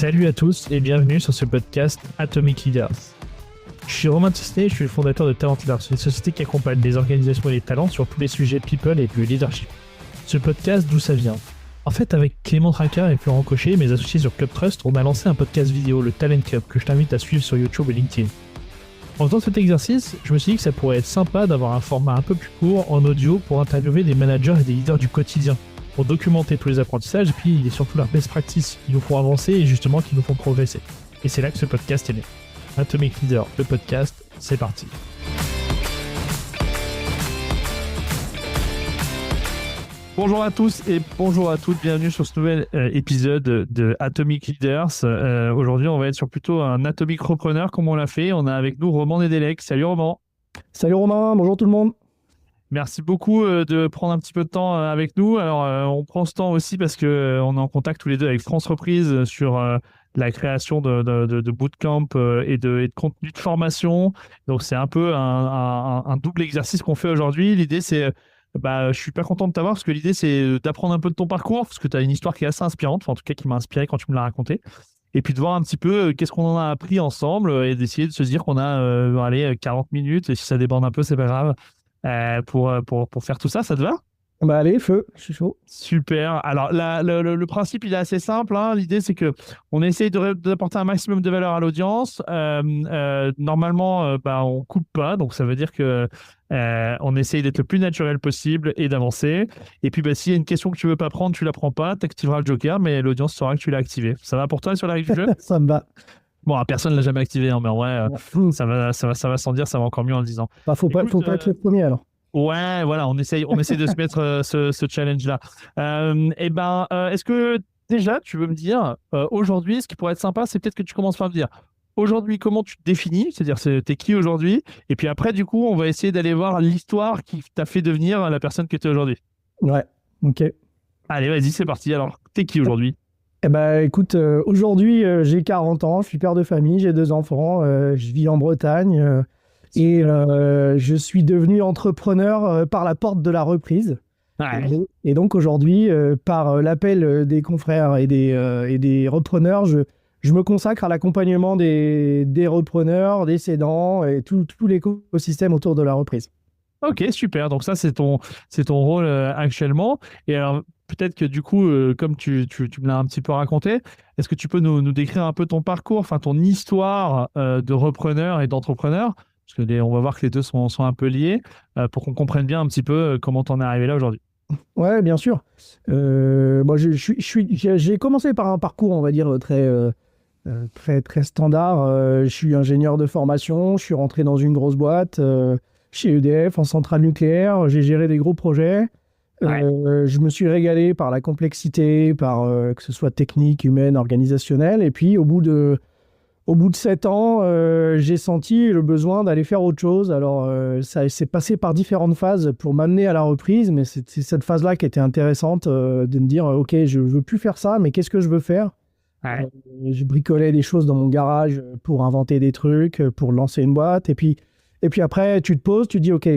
Salut à tous et bienvenue sur ce podcast Atomic Leaders. Je suis Romain Tisnet, je suis le fondateur de Talent Leaders, une société qui accompagne les organisations et les talents sur tous les sujets people et du leadership. Ce podcast, d'où ça vient? En fait, avec Clément Traquart et Florent Cochet, mes associés sur Club Trust, on a lancé un podcast vidéo, le Talent Club, que je t'invite à suivre sur YouTube et LinkedIn. En faisant cet exercice, je me suis dit que ça pourrait être sympa d'avoir un format un peu plus court en audio pour interviewer des managers et des leaders du quotidien, pour documenter tous les apprentissages et puis surtout leurs best practices qui nous font avancer et justement qui nous font progresser. Et c'est là que ce podcast est né. Atomic Leader, le podcast, c'est parti. Bonjour à tous et bonjour à toutes, bienvenue sur ce nouvel épisode de Atomic Leaders. Aujourd'hui, on va être sur plutôt un Atomic Repreneur comme on l'a fait. On a avec nous Roman Nedelec. Salut Roman. Salut Romain, bonjour tout le monde. Merci beaucoup de prendre un petit peu de temps avec nous. Alors, on prend ce temps aussi parce qu'on est en contact tous les deux avec France Reprise sur la création de bootcamp et de contenu de formation. Donc, c'est un peu un double exercice qu'on fait aujourd'hui. L'idée, c'est... je suis pas content de t'avoir parce que l'idée, c'est d'apprendre un peu de ton parcours parce que tu as une histoire qui est assez inspirante, enfin, en tout cas qui m'a inspiré quand tu me l'as raconté. Et puis de voir un petit peu qu'est-ce qu'on en a appris ensemble et d'essayer de se dire qu'on a 40 minutes et si ça déborde un peu, c'est pas grave. Pour faire tout ça, ça te va? Bah allez, feu, je suis chaud. Super. Alors, le principe, il est assez simple. L'idée, c'est que on essaye d'apporter un maximum de valeur à l'audience. Normalement, on coupe pas. Donc, ça veut dire que on essaye d'être le plus naturel possible et d'avancer. Et puis, s'il y a une question que tu veux pas prendre, tu la prends pas. Tu activeras le joker, mais l'audience saura que tu l'as activé. Ça va pour toi sur la règle du jeu? Ça me va. Bon, personne ne l'a jamais activé, mais en vrai, ça va sans dire, ça va encore mieux en le disant. Faut pas être le premier alors. Ouais, voilà, on essaye de se mettre ce challenge-là. Est-ce que déjà, tu veux me dire, aujourd'hui, ce qui pourrait être sympa, c'est peut-être que tu commences par me dire, aujourd'hui, comment tu te définis? C'est-à-dire, t'es qui aujourd'hui? Et puis après, du coup, on va essayer d'aller voir l'histoire qui t'a fait devenir la personne que tu es aujourd'hui. Ouais, ok. Allez, vas-y, c'est parti. Alors, t'es qui aujourd'hui? Écoute, aujourd'hui, j'ai 40 ans, je suis père de famille, j'ai 2 enfants, je vis en Bretagne et je suis devenu entrepreneur par la porte de la reprise. Ouais. Et donc aujourd'hui, par l'appel des confrères et des repreneurs, je me consacre à l'accompagnement des repreneurs, des cédants et tout l'écosystème autour de la reprise. Ok, super. Donc ça, c'est ton rôle actuellement. Et alors, peut-être que du coup, comme tu me l'as un petit peu raconté, est-ce que tu peux nous décrire un peu ton parcours, enfin ton histoire de repreneur et d'entrepreneur? Parce que on va voir que les deux sont un peu liés pour qu'on comprenne bien un petit peu comment tu en es arrivé là aujourd'hui. Ouais, bien sûr. J'ai commencé par un parcours, on va dire, très standard. Je suis ingénieur de formation, je suis rentré dans une grosse boîte chez EDF en centrale nucléaire. J'ai géré des gros projets. Ouais. Je me suis régalé par la complexité, que ce soit technique, humaine, organisationnelle. Et puis, au bout de 7 ans, j'ai senti le besoin d'aller faire autre chose. Alors, ça s'est passé par différentes phases pour m'amener à la reprise, mais c'est cette phase-là qui était intéressante, de me dire, OK, je ne veux plus faire ça, mais qu'est-ce que je veux faire? Ouais. Je bricolais des choses dans mon garage pour inventer des trucs, pour lancer une boîte. Et puis après, tu te poses, tu te dis, OK,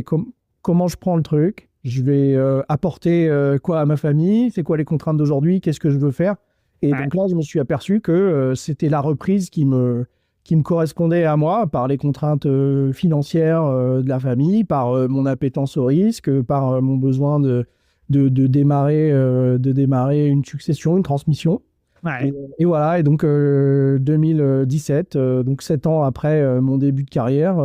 comment je prends le truc? Je vais apporter quoi à ma famille? C'est quoi les contraintes d'aujourd'hui? Qu'est-ce que je veux faire? Et donc là, je me suis aperçu que c'était la reprise qui me correspondait à moi par les contraintes financières de la famille, par mon appétence au risque, par mon besoin de démarrer une succession, une transmission. Ouais. Et voilà, et donc 2017, donc 7 ans après mon début de carrière,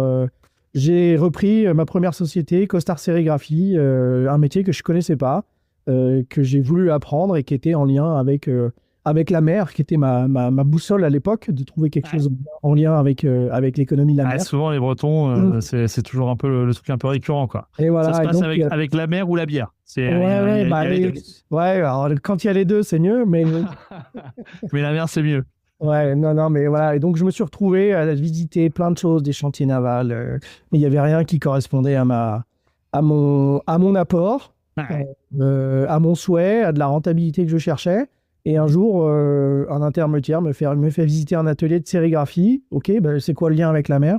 j'ai repris ma première société, Costar Sérigraphie, un métier que je ne connaissais pas, que j'ai voulu apprendre et qui était en lien avec la mer, qui était ma boussole à l'époque, de trouver quelque chose en lien avec l'économie de la mer. Souvent, les Bretons, c'est toujours un peu le truc un peu récurrent, quoi. Et voilà, ça se passe donc, avec la mer ou la bière. Alors, quand il y a les deux, c'est mieux, mais... Mais la mer, c'est mieux. Ouais, non, mais voilà. Et donc, je me suis retrouvé à visiter plein de choses, des chantiers navals, mais il n'y avait rien qui correspondait à mon apport, à mon souhait, à de la rentabilité que je cherchais. Et un jour, un intermédiaire me fait visiter un atelier de sérigraphie. OK, c'est quoi le lien avec la mer?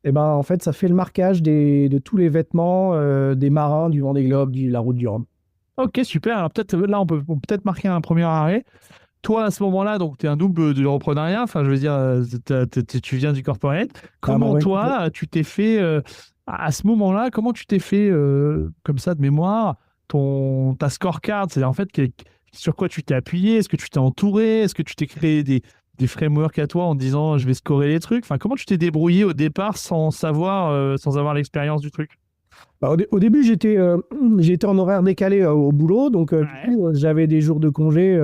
Et en fait, ça fait le marquage de tous les vêtements des marins du Vendée Globe, de la route du Rhum. Ok, super. Alors peut-être là, on peut peut-être marquer un premier arrêt. toi, à ce moment-là, donc tu es un double de l'entrepreneuriat, enfin, je veux dire, tu viens du corporate. Comment ouais. toi, tu t'es fait, à ce moment-là, comment tu t'es fait, comme ça, de mémoire, ta scorecard, c'est-à-dire en fait, sur quoi tu t'es appuyé? Est-ce que tu t'es entouré? Est-ce que tu t'es créé des frameworks à toi en disant je vais scorer les trucs? Enfin, comment tu t'es débrouillé au départ sans savoir, sans avoir l'expérience du truc? Bah, au début, j'étais en horaire décalé au boulot, donc du Ouais. coup, j'avais des jours de congé,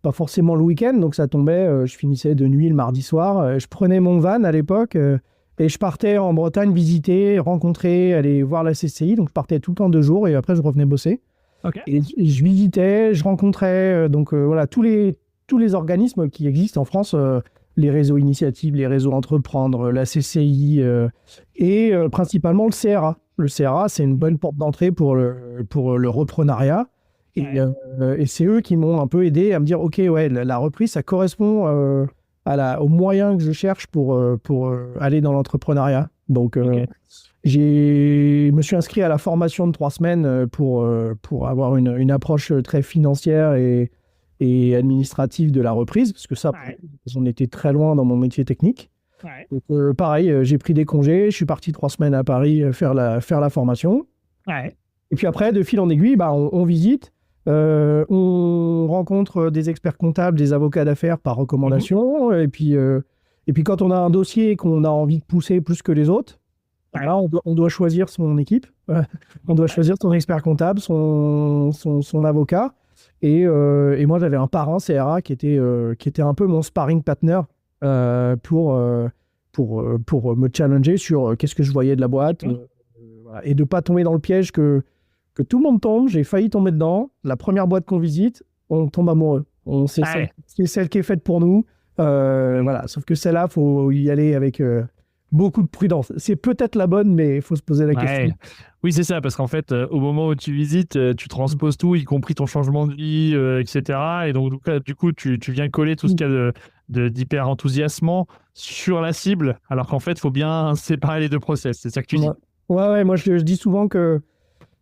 pas forcément le week-end, donc ça tombait, je finissais de nuit le mardi soir. Je prenais mon van à l'époque et je partais en Bretagne visiter, rencontrer, aller voir la CCI, donc je partais tout le temps 2 jours et après je revenais bosser. Ok. Et je visitais, je rencontrais, voilà, tous les organismes qui existent en France, les réseaux initiatives, les réseaux entreprendre, la CCI et principalement le CRA. Le CRA, c'est une bonne porte d'entrée pour le reprenariat. Ouais. Et c'est eux qui m'ont un peu aidé à me dire, OK, ouais, la reprise, ça correspond aux moyens que je cherche pour aller dans l'entrepreneuriat. Donc, Ok. je me suis inscrit à la formation de 3 semaines pour avoir une approche très financière et administrative de la reprise, parce que ça, Ouais. j'en étais très loin dans mon métier technique. Ouais. Donc, pareil, j'ai pris des congés, je suis parti 3 semaines à Paris faire la formation. Ouais. Et puis après, de fil en aiguille, bah, on visite, on rencontre des experts comptables, des avocats d'affaires par Mhm. recommandation. Et puis quand on a un dossier qu'on a envie de pousser plus que les autres, Ouais. là, on doit choisir son équipe, on doit Ouais. choisir son expert comptable, son avocat. Et moi, j'avais un parrain CRA qui était un peu mon sparring partner pour me challenger sur qu'est-ce que je voyais de la boîte. Mhm. Voilà. Et de ne pas tomber dans le piège que tout le monde tombe. J'ai failli tomber dedans. La première boîte qu'on visite, on tombe amoureux. Ouais. C'est celle qui est faite pour nous. Voilà. Sauf que celle-là, il faut y aller avec beaucoup de prudence. C'est peut-être la bonne, mais il faut se poser la question. Ouais. Oui, c'est ça, parce qu'en fait, au moment où tu visites, tu transposes tout, y compris ton changement de vie, etc. Et donc, du coup, tu viens coller tout ce qu'il y a d'hyper enthousiasmant sur la cible, alors qu'en fait, il faut bien séparer les deux process. C'est ça que tu Ouais, dis. ouais, moi je dis souvent que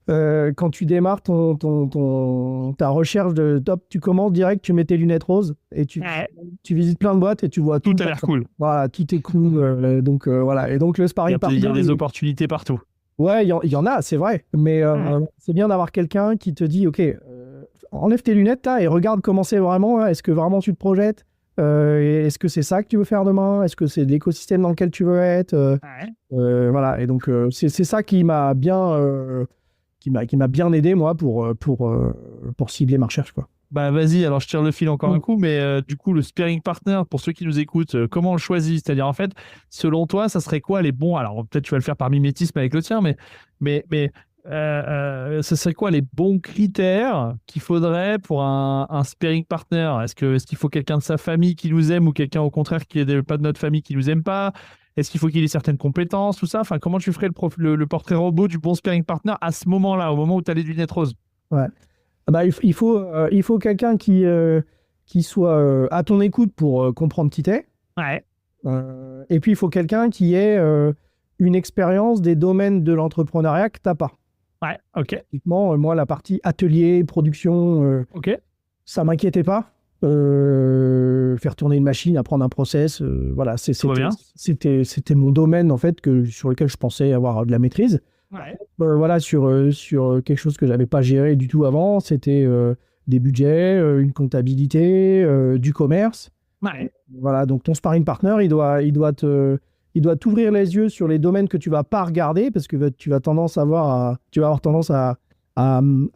quand tu démarres ta recherche de top, tu commences direct, tu mets tes lunettes roses et Ouais. tu visites plein de boîtes et tu vois Tout tout a pas l'air ça. cool. Voilà, tout est cool. Donc voilà. Et donc le Il y sparring a, il y partner, a des opportunités partout. ouais, il y en a, c'est vrai. Mais Ouais. c'est bien d'avoir quelqu'un qui te dit, OK, enlève tes lunettes là, et regarde comment c'est vraiment. Hein. Est-ce que vraiment tu te projettes? Est-ce que c'est ça que tu veux faire demain? Est-ce que c'est l'écosystème dans lequel tu veux être? Ouais. Voilà. Et donc c'est ça qui m'a bien aidé, moi, pour cibler ma recherche, quoi. Bah vas-y, alors je tire le fil encore un Mm. coup, mais du coup, le sparring partner, pour ceux qui nous écoutent, comment on le choisit? C'est-à-dire, en fait, selon toi, ça serait quoi les bons... Alors, peut-être tu vas le faire par mimétisme avec le tien, mais ce serait quoi les bons critères qu'il faudrait pour un sparring partner? Est-ce qu'il faut quelqu'un de sa famille qui nous aime ou quelqu'un, au contraire, qui n'est pas de notre famille qui nous aime pas? Est-ce qu'il faut qu'il ait certaines compétences, tout ça? Enfin, comment tu ferais le portrait robot du bon sparring partner à ce moment-là, au moment où tu as les lunettes roses? Ouais. Ah bah, il faut quelqu'un qui soit à ton écoute pour comprendre qui t'es. Ouais, Et puis, il faut quelqu'un qui ait une expérience des domaines de l'entrepreneuriat que tu n'as pas. ouais, ok, Typiquement, moi, la partie atelier, production, ok, ça m'inquiétait pas. Faire tourner une machine, apprendre un process, voilà, tout va bien. c'était mon domaine en fait sur lequel je pensais avoir de la maîtrise. Ouais. Voilà, sur quelque chose que j'avais pas géré du tout avant, c'était des budgets, une comptabilité, du commerce. Ouais. Voilà, donc ton sparring partner, il doit t'ouvrir les yeux sur les domaines que tu vas pas regarder parce que tu vas tu vas avoir tendance à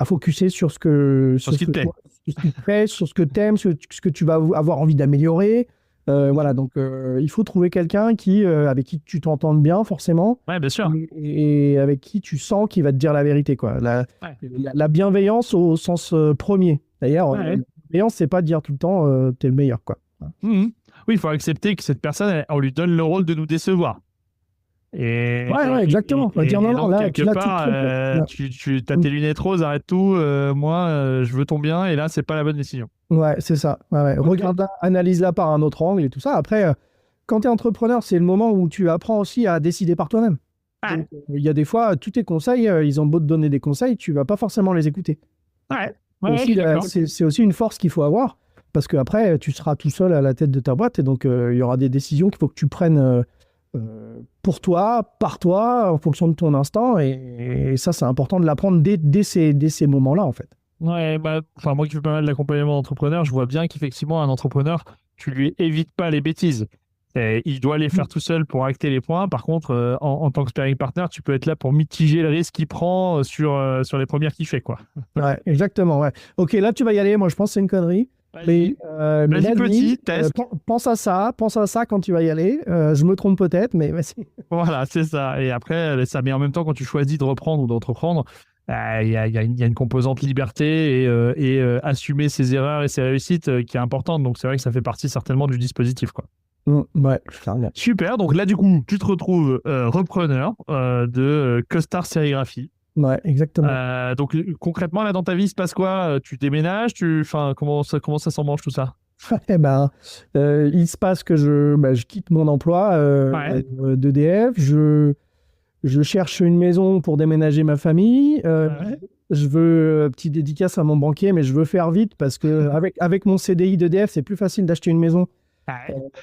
focuser sur ce que, Sur ce qui te plaît. sur ce qui te plaît, sur ce que tu aimes, ce que tu vas avoir envie d'améliorer. Voilà, donc il faut trouver quelqu'un avec qui tu t'entendes bien, forcément, Ouais, bien sûr. et avec qui tu sens qu'il va te dire la vérité, quoi. Ouais. La bienveillance au sens premier. D'ailleurs, Ouais. la bienveillance, c'est pas de dire tout le temps t'es le meilleur, quoi. Mhm. Oui, il faut accepter que cette personne, on lui donne le rôle de nous décevoir. Et, Ouais, ouais, et, exactement. On va dire et- non, et non, donc, là, quelque tu te part, trompes. Là. tu as tes lunettes roses, arrête tout. Moi, je veux ton bien, et là, c'est pas la bonne décision. Ouais, c'est ça. Ouais, ouais. Ok. Regarde, analyse-la par un autre angle et tout ça. Après, quand tu es entrepreneur, c'est le moment où tu apprends aussi à décider par toi-même. Ouais, Donc, il y a des fois, tous tes conseils, ils ont beau te donner des conseils, tu vas pas forcément les écouter. ouais, C'est ouais, je aussi, suis d'accord. c'est aussi une force qu'il faut avoir. parce qu'après, tu seras tout seul à la tête de ta boîte et donc il y aura des décisions qu'il faut que tu prennes pour toi, par toi, en fonction de ton instinct. Et ça, c'est important de l'apprendre dès ces moments-là, en fait. Ouais, moi qui fais pas mal d'accompagnement d'entrepreneurs, je vois bien qu'effectivement, un entrepreneur, tu lui évites pas les bêtises. Et il doit les faire tout seul pour acter les points. Par contre, en tant que sparring partner, tu peux être là pour mitiger le risque qu'il prend sur les premières qu'il fait, quoi. Ouais, exactement. Ouais. Ok, là, tu vas y aller. Moi, je pense que c'est une connerie. Mais Vas-y, petit, test. pense à ça quand tu vas y aller. Je me trompe peut-être, mais vas-y. Voilà, c'est ça. Et après, ça, mais en même temps, quand tu choisis de reprendre ou d'entreprendre, il y a une composante liberté et assumer ses erreurs et ses réussites qui est importante. Donc, c'est vrai que ça fait partie certainement du dispositif, quoi. Ouais, clairement. Super. Donc là, du coup, tu te retrouves repreneur de Costar Sérigraphie. Ouais, exactement. Donc, concrètement, là, dans ta vie, il se passe quoi? Tu déménages? Comment ça s'emmanche tout ça? Eh ben, il se passe que je quitte mon emploi d'EDF. Je cherche une maison pour déménager ma famille. Je veux, petite dédicace à mon banquier, mais je veux faire vite parce que avec mon CDI d'EDF, c'est plus facile d'acheter une maison.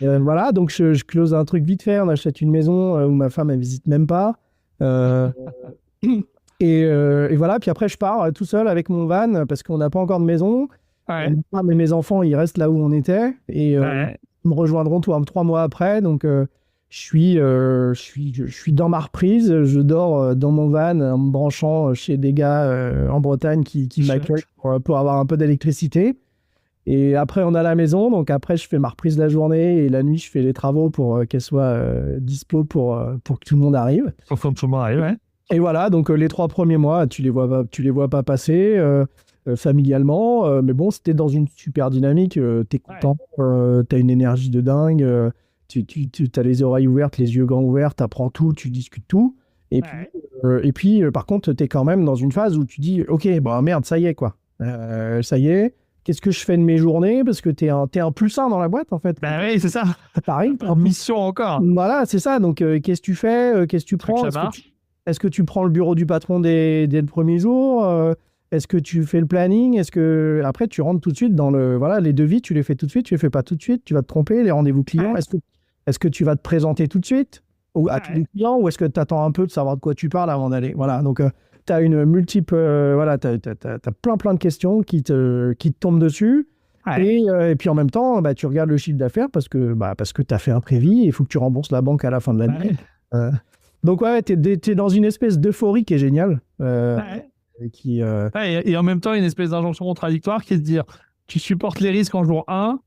Voilà, donc je close un truc vite fait. On achète une maison où ma femme elle visite même pas. Et voilà, puis après je pars tout seul avec mon van parce qu'on n'a pas encore de maison. Mais mes enfants, ils restent là où on était et ils me rejoindront 3 mois après. Donc je suis dans ma reprise. Je dors dans mon van en me branchant chez des gars en Bretagne qui m'accueillent pour avoir un peu d'électricité. Et après, on a la maison. Donc après, je fais ma reprise la journée et la nuit, je fais les travaux pour qu'elle soit dispo pour que tout le monde arrive. Pour que tout le monde arrive, ouais. Et voilà, donc les 3 premiers mois, tu les vois pas passer familialement. Mais bon, c'était dans une super dynamique. T'es content, t'as une énergie de dingue. Tu as les oreilles ouvertes, les yeux grands ouverts, t'apprends tout, tu discutes tout. Et puis, par contre, t'es quand même dans une phase où tu dis, ok, bon merde, ça y est quoi. Ça y est. Qu'est-ce que je fais de mes journées? Parce que t'es un +1 dans la boîte, en fait. Ben oui, c'est ça. Pareil. En mission encore. Voilà, c'est ça. Donc, qu'est-ce que tu fais? Qu'est-ce que tu prends? Est-ce que tu prends le bureau du patron dès le premier jour? Est-ce que tu fais le planning? Après, tu rentres tout de suite dans les devis, tu les fais tout de suite, tu les fais pas tout de suite, tu vas te tromper, les rendez-vous clients. Est-ce que tu vas te présenter tout de suite à tous les clients ou est-ce que tu attends un peu de savoir de quoi tu parles avant d'aller? Voilà, donc tu as une multiple... t'as plein de questions qui te tombent dessus. Et puis en même temps, tu regardes le chiffre d'affaires parce que tu as fait un prévis et il faut que tu rembourses la banque à la fin de l'année. Donc tu es dans une espèce d'euphorie qui est géniale. Et en même temps, une espèce d'injonction contradictoire qui est de dire tu supportes les risques en jour 1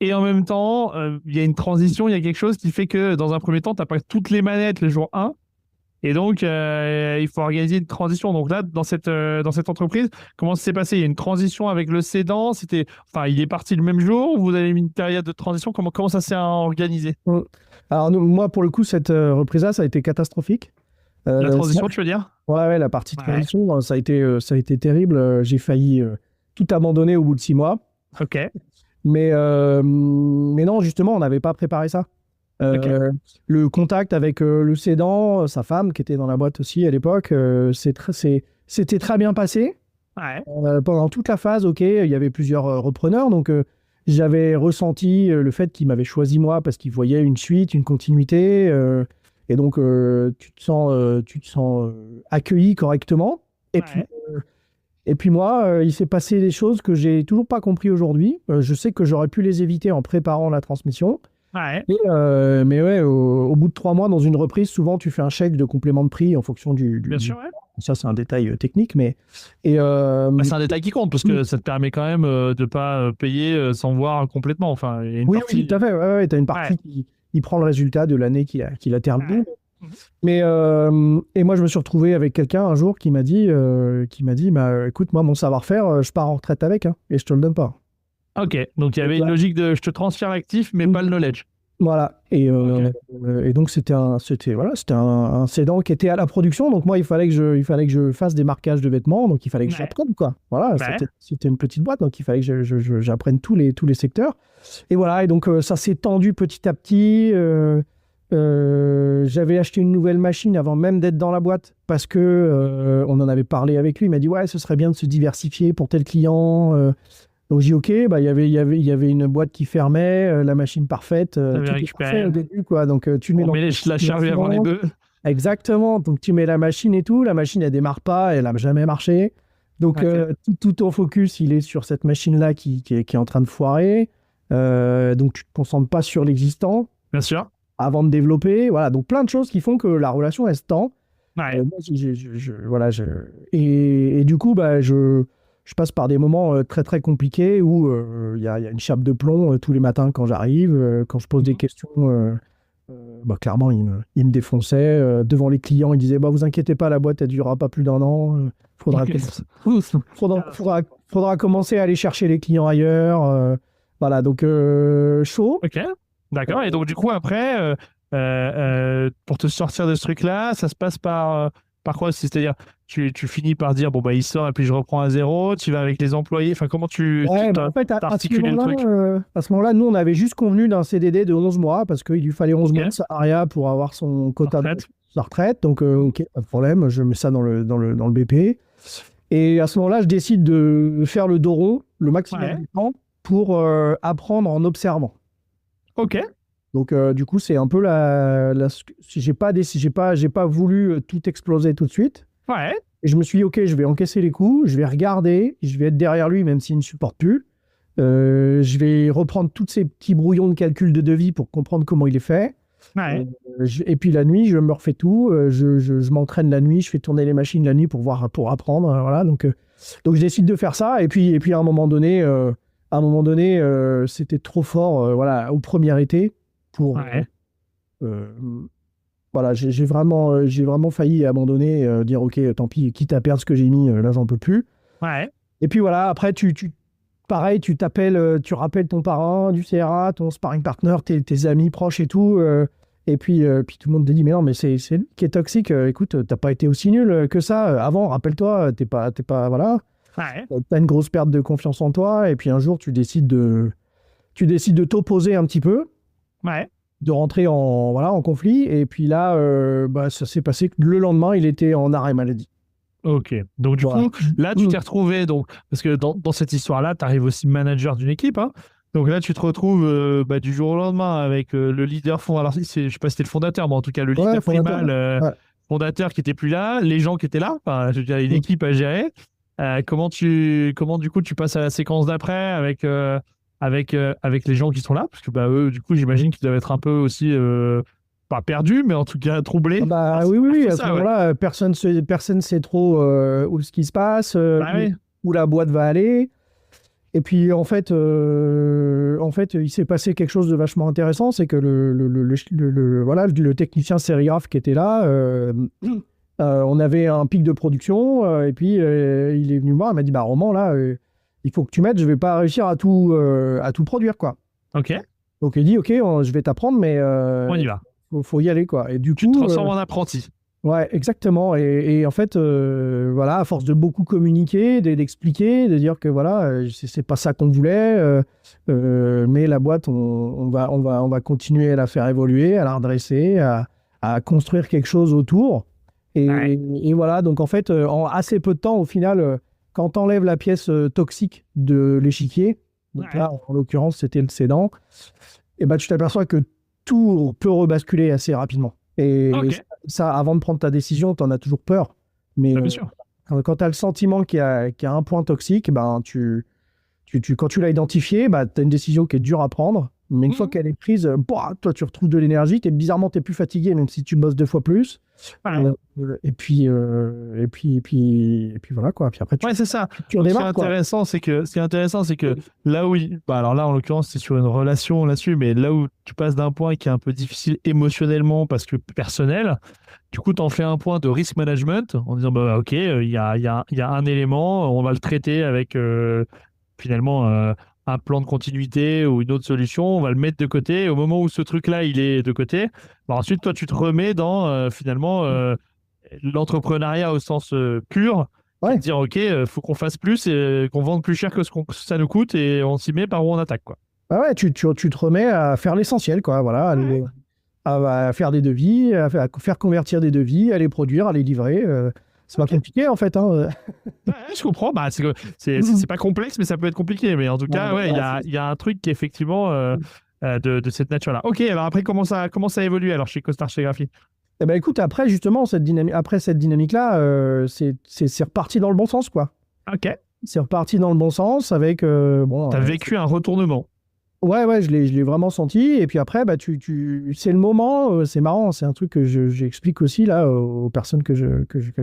et en même temps, il y a une transition, il y a quelque chose qui fait que dans un premier temps, tu n'as pas toutes les manettes le jour 1 et donc il faut organiser une transition. Donc là, dans cette entreprise, comment ça s'est passé? Il y a une transition avec le cédant, il est parti le même jour ou vous avez mis une période de transition? Comment ça s'est organisé? Alors moi, pour le coup, cette reprise-là, ça a été catastrophique. La transition, tu veux dire? Ouais, la partie de transition, ça a été terrible. J'ai failli tout abandonner au bout de 6 mois. Ok. Mais non, justement, on n'avait pas préparé ça. Le contact avec le cédant, sa femme, qui était dans la boîte aussi à l'époque, c'était très bien passé. Pendant toute la phase, il y avait plusieurs repreneurs, donc j'avais ressenti le fait qu'il m'avait choisi moi parce qu'il voyait une suite, une continuité. Et donc, tu te sens accueilli correctement. Et puis moi, il s'est passé des choses que j'ai toujours pas compris aujourd'hui. Je sais que j'aurais pu les éviter en préparant la transmission. Mais au bout de 3 mois, dans une reprise, souvent, tu fais un chèque de complément de prix en fonction Bien sûr, Ça, c'est un détail technique, mais... c'est un détail qui compte, parce que ça te permet quand même de ne pas payer sans voir complètement. Enfin, il y a une partie... Oui, tout à fait. Tu as une partie qui prend le résultat de l'année qu'il a terminé. Mais et moi, je me suis retrouvé avec quelqu'un un jour qui m'a dit écoute, moi, mon savoir-faire, je pars en retraite avec, et je te le donne pas. Ok, donc il y avait une logique de je te transfère l'actif, mais pas le knowledge. Voilà, et donc c'était un cédant qui était à la production, donc moi il fallait que je fasse des marquages de vêtements, donc il fallait que j'apprenne quoi. Voilà, c'était une petite boîte, donc il fallait que j'apprenne tous les secteurs. Et voilà, et donc ça s'est tendu petit à petit. J'avais acheté une nouvelle machine avant même d'être dans la boîte parce que on en avait parlé avec lui. Il m'a dit ouais, ce serait bien de se diversifier pour tel client. Donc j'ai dit, OK, bah, il y avait une boîte qui fermait, la machine parfaite, T'avais tout est parfait récupéré. au début, quoi. Donc tu mets On dans met ton la charrue avant les simulation. bœufs. Exactement. Donc tu mets la machine et tout. La machine, elle démarre pas, elle n'a jamais marché. Donc Ok. tout ton focus, il est sur cette machine-là qui est en train de foirer. Donc tu te concentres pas sur l'existant Bien sûr. avant de développer. Voilà. Donc plein de choses qui font que la relation, elle se tend. Ouais. Moi, voilà, et du coup, bah, je passe par des moments très très compliqués où il y a une chape de plomb tous les matins quand j'arrive, quand je pose des Mhm. questions. Bah, clairement, il me défonçait. Devant les clients, il disait bah, vous inquiétez pas, la boîte, elle durera pas plus d'1 an. Faudra, Ok. faudra, faudra, faudra commencer à aller chercher les clients ailleurs. Voilà, donc chaud. Ok. D'accord. Et donc, du coup, après, pour te sortir de ce truc-là, ça se passe par quoi? C'est-à-dire, tu finis par dire, bon, bah, il sort et puis je reprends à zéro. Tu vas avec les employés. Enfin, comment Ouais, bah t'as en fait, t'as articulé le truc? à ce moment-là, nous, on avait juste convenu d'un CDD de 11 mois parce qu'il lui fallait 11 mois de Ok. salariat pour avoir son quota de Retraite. sa retraite. Donc, OK, pas de problème, je mets ça dans le BP. Et à ce moment-là, je décide de faire le dos rond le maximum Ouais. du temps pour apprendre en observant. Ok. Donc, du coup, c'est un peu j'ai pas voulu tout exploser tout de suite. Ouais. Et je me suis dit, OK, je vais encaisser les coups, je vais regarder, je vais être derrière lui, même s'il ne supporte plus. Je vais reprendre tous ces petits brouillons de calcul de devis pour comprendre comment il est fait. Euh, Ouais. et puis la nuit, je me refais tout. Je m'entraîne la nuit, je fais tourner les machines la nuit pour apprendre. Voilà. Donc je décide de faire ça. Et puis à un moment donné, c'était trop fort. Voilà, au premier été pour Ouais. euh, voilà, j'ai vraiment failli abandonner, dire OK, tant pis, quitte à perdre ce que j'ai mis, là j'en peux plus. Ouais. Et puis voilà, après pareil, tu rappelles ton parrain du CRA, ton sparring partner, tes amis proches et tout. Et puis tout le monde te dit mais non, mais c'est lui qui est toxique. Écoute, t'as pas été aussi nul que ça avant. Rappelle-toi, t'es pas voilà. Ouais. T'as une grosse perte de confiance en toi. Et puis un jour, tu décides de t'opposer un petit peu, Ouais. de rentrer en conflit. Et puis là, bah, ça s'est passé que le lendemain, il était en arrêt maladie. Ok. Donc, du Voilà. coup, là, tu t'es retrouvé, donc, parce que dans cette histoire-là, tu arrives aussi manager d'une équipe, hein. Donc là, tu te retrouves bah, du jour au lendemain avec le leader fondateur. Alors, je sais pas si c'était le fondateur, mais en tout cas, le Ouais, leader fondateur. primal Ouais. fondateur qui était plus là, les gens qui étaient là, enfin, je veux dire, une Mm. équipe à gérer. Comment du coup, tu passes à la séquence d'après avec les gens qui sont là? Parce que bah, eux, du coup, j'imagine qu'ils doivent être un peu aussi, pas perdus, mais en tout cas Ah troublés. Ah, bah c'est oui, oui, oui, c'est à ce ça, ouais. moment-là, personne sait trop où ce qui se passe, Bah oui. où la boîte va aller. Et puis en fait, il s'est passé quelque chose de vachement intéressant, c'est que voilà, le technicien sérigraphe qui était là, on avait un pic de production, et puis il est venu me voir, il m'a dit, bah Roman, là, il faut que tu m'aides, je vais pas réussir à tout produire, quoi. Ok, Donc il dit, OK, je vais t'apprendre, mais on y va. faut y aller, quoi. Et du Tu te coup, transformes en apprenti. ouais, exactement. Et en fait, voilà, à force de beaucoup communiquer, d'expliquer, de dire que voilà, c'est pas ça qu'on voulait, mais la boîte, on va continuer à la faire évoluer, à la redresser, à construire quelque chose autour. Ouais. Et voilà, donc en fait, en assez peu de temps, au final, quand tu enlèves la pièce toxique de l'échiquier, donc Ouais. là, en l'occurrence, c'était le sédant, et ben, tu t'aperçois que tout peut rebasculer assez rapidement. Et Ok. ça, avant de prendre ta décision, tu en as toujours peur. Mais Bah, bien sûr. quand tu as le sentiment qu'il y a un point toxique, ben, quand tu l'as identifié, bah, tu as une décision qui est dure à prendre. Mais une fois Mhm. qu'elle est prise, bah, toi, tu retrouves de l'énergie. Bizarrement, tu es plus fatigué, même si tu bosses 2 fois plus. Ouais. Et puis voilà, quoi. Puis après, tu, Ouais, c'est ça. tu Donc, redémarres, quoi. ce qui est intéressant, c'est que là où, bah, alors là, en l'occurrence, c'est sur une relation là-dessus, mais là où tu passes d'un point qui est un peu difficile émotionnellement parce que personnel, du coup, tu en fais un point de risk management en disant, bah, ok, il y a un élément, on va le traiter avec finalement un plan de continuité ou une autre solution, on va le mettre de côté. Et au moment où ce truc-là, il est de côté, bah, ensuite, toi, tu te remets dans finalement l'entrepreneuriat au sens pur, qui est de Ouais. dire, OK, faut qu'on fasse plus et qu'on vende plus cher que ça nous coûte et on s'y met par où on attaque, quoi. Ah ouais, tu te remets à faire l'essentiel, quoi. Voilà, Ouais. à faire des devis, à faire convertir des devis, à les produire, à les livrer. C'est pas Ok. compliqué, en fait. Hein. Ouais, je comprends. Bah, c'est pas complexe, mais ça peut être compliqué. Mais en tout cas, ouais, Voilà, il y a un truc qui est effectivement de cette nature-là. Ok, alors après, comment ça évolue alors chez Costar chez Graphie? eh ben, écoute, après, justement, après cette dynamique-là, c'est reparti dans le bon sens, quoi. Ok, C'est reparti dans le bon sens avec, bon, t'as vécu un retournement. ouais, ouais, je l'ai vraiment senti. Et puis après, bah, c'est le moment, c'est marrant, c'est un truc que j'explique aussi là aux personnes que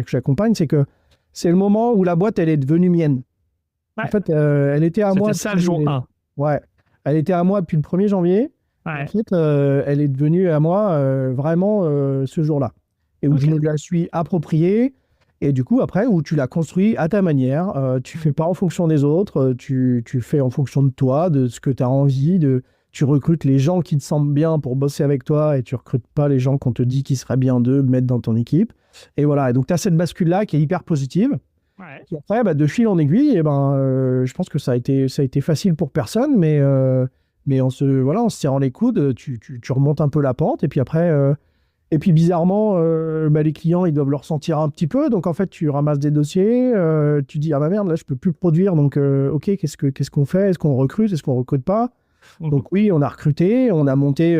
j'accompagne, c'est que c'est le moment où la boîte, elle est devenue mienne. En Ouais, fait, elle était à moi c'était ça le jour 1. ouais, elle était à moi depuis le 1er janvier. Et en Ouais, fait, elle est devenue à moi vraiment ce jour-là. Et où je ok. me la suis appropriée. Et du coup, après, où tu la construis à ta manière, tu fais pas en fonction des autres, tu fais en fonction de toi, de ce que tu as envie, tu recrutes les gens qui te semblent bien pour bosser avec toi et tu recrutes pas les gens qu'on te dit qui seraient bien d'eux, mettre dans ton équipe. Et voilà. Et donc, tu as cette bascule-là qui est hyper positive. Ouais. Et après, bah, de fil en aiguille, et ben, je pense que ça a été facile pour personne, mais voilà, en se tirant les coudes, tu remontes un peu la pente. Et puis après, et puis bizarrement, bah, les clients, ils doivent le ressentir un petit peu. Donc en fait, tu ramasses des dossiers, tu dis, ah bah merde, là, je peux plus produire. Donc, ok, qu'est-ce qu'on fait? Est-ce qu'on recrute? Est-ce qu'on recrute pas? Mhm. Donc oui, on a recruté, on a monté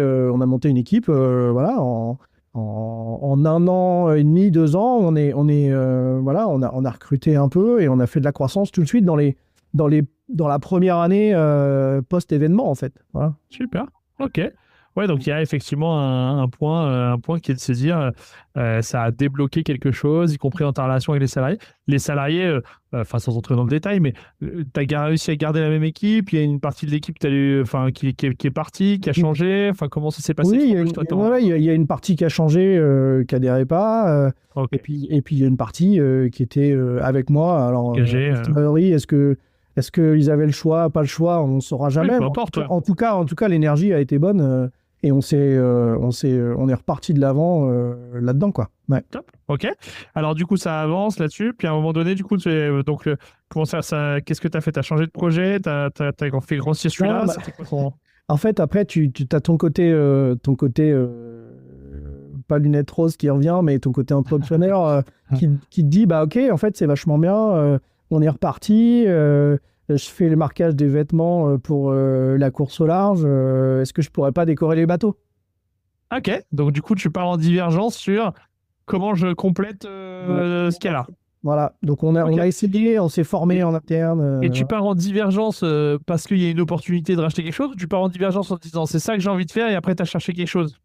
une équipe, voilà, en 1 an et demi, 2 ans, voilà, on a recruté un peu et on a fait de la croissance tout de suite dans la première année post-événement, en fait. Voilà. Super. Ok. Ouais, donc il y a effectivement un point qui est de se dire, ça a débloqué quelque chose, y compris dans ta relation avec les salariés. Les salariés, enfin sans entrer dans le détail, mais tu as réussi à garder la même équipe. Il y a une partie de l'équipe enfin, qui est partie, qui a changé. Enfin, comment ça s'est passé? Oui, Parce qu'en plus, toi, ouais, ouais, il y a une partie qui a changé, qui adhérait pas, ok, et puis il y a une partie qui était avec moi. Alors, engagé. a priori, est-ce qu'ils avaient le choix, pas le choix, on ne saura Oui, jamais. peu Mais importe. Ouais. en tout cas, l'énergie a été bonne, et on est reparti de l'avant là-dedans, quoi. Ouais. Top. Ok. Alors, du coup, ça avance là-dessus. Puis à un moment donné, du coup, donc, comment qu'est-ce que tu as fait? Tu as changé de projet? Tu as fait grossir Non, celui-là? bah, C'était quoi ton. en fait, après, tu as ton côté pas lunettes roses qui revient, mais ton côté entrepreneur qui te dit, bah ok, en fait, c'est vachement bien, on est reparti, je fais le marquage des vêtements pour la course au large, est-ce que je pourrais pas décorer les bateaux? Ok, donc du coup, tu pars en divergence sur comment je complète Ouais. ce qu'il y a là. Voilà, donc on Ok. a essayé, on s'est formé Et, en interne. et tu pars en divergence parce qu'il y a une opportunité de racheter quelque chose, ou tu pars en divergence en te disant c'est ça que j'ai envie de faire et après tu as cherché quelque chose?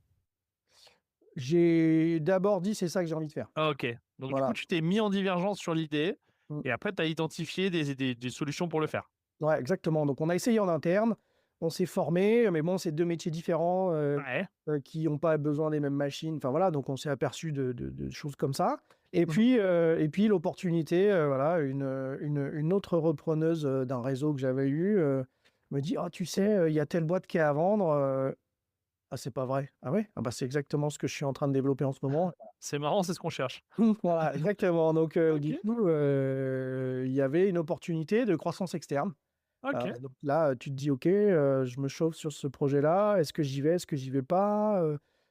J'ai d'abord dit, c'est ça que j'ai envie de faire. Ah, ok. Donc du coup, Voilà. tu t'es mis en divergence sur l'idée Mm. et après tu as identifié des solutions pour le faire. Ouais, exactement. Donc on a essayé en interne, on s'est formé, mais bon, c'est deux métiers différents Ouais. qui n'ont pas besoin des mêmes machines. Enfin voilà, donc on s'est aperçu de choses comme ça. Mhm. Et puis l'opportunité, voilà, une autre repreneuse d'un réseau que j'avais eu me dit, ah tu sais, il y a telle boîte qui est à vendre. Ah c'est pas vrai. Ah ouais? Ah bah c'est exactement ce que je suis en train de développer en ce moment. C'est marrant, c'est ce qu'on cherche. Voilà, exactement. Donc Ok. du coup, il y avait une opportunité de croissance externe. Ok. Donc là, tu te dis: «OK, je me chauffe sur ce projet-là. Est-ce que j'y vais? Est-ce que j'y vais pas?»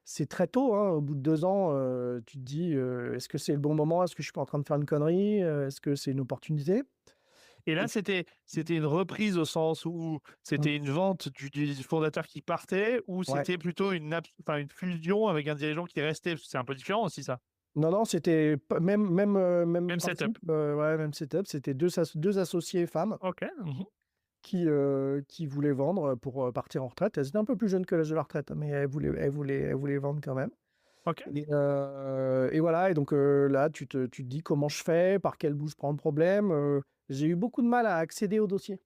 C'est très tôt, hein, au bout de 2 ans, tu te dis: «Est-ce que c'est le bon moment? Est-ce que je suis pas en train de faire une connerie? Est-ce que c'est une opportunité?» Et là, Et c'était une reprise au sens où mmh, c'était une vente du fondateur qui partait, ou ouais. c'était plutôt enfin, une fusion avec un dirigeant qui restait? Parce que c'est un peu différent aussi, ça. Non, non, c'était pas même Même setup. principe, ouais, même setup. C'était 2 associées femmes Ok. Mhm. qui voulaient vendre pour, partir en retraite. Elles étaient un peu plus jeunes que l'âge de la retraite, mais elles voulaient vendre quand même. Ok. Et voilà, et donc là, tu te dis: «Comment je fais? Par quel bout je prends le problème?» J'ai eu beaucoup de mal à accéder au dossier.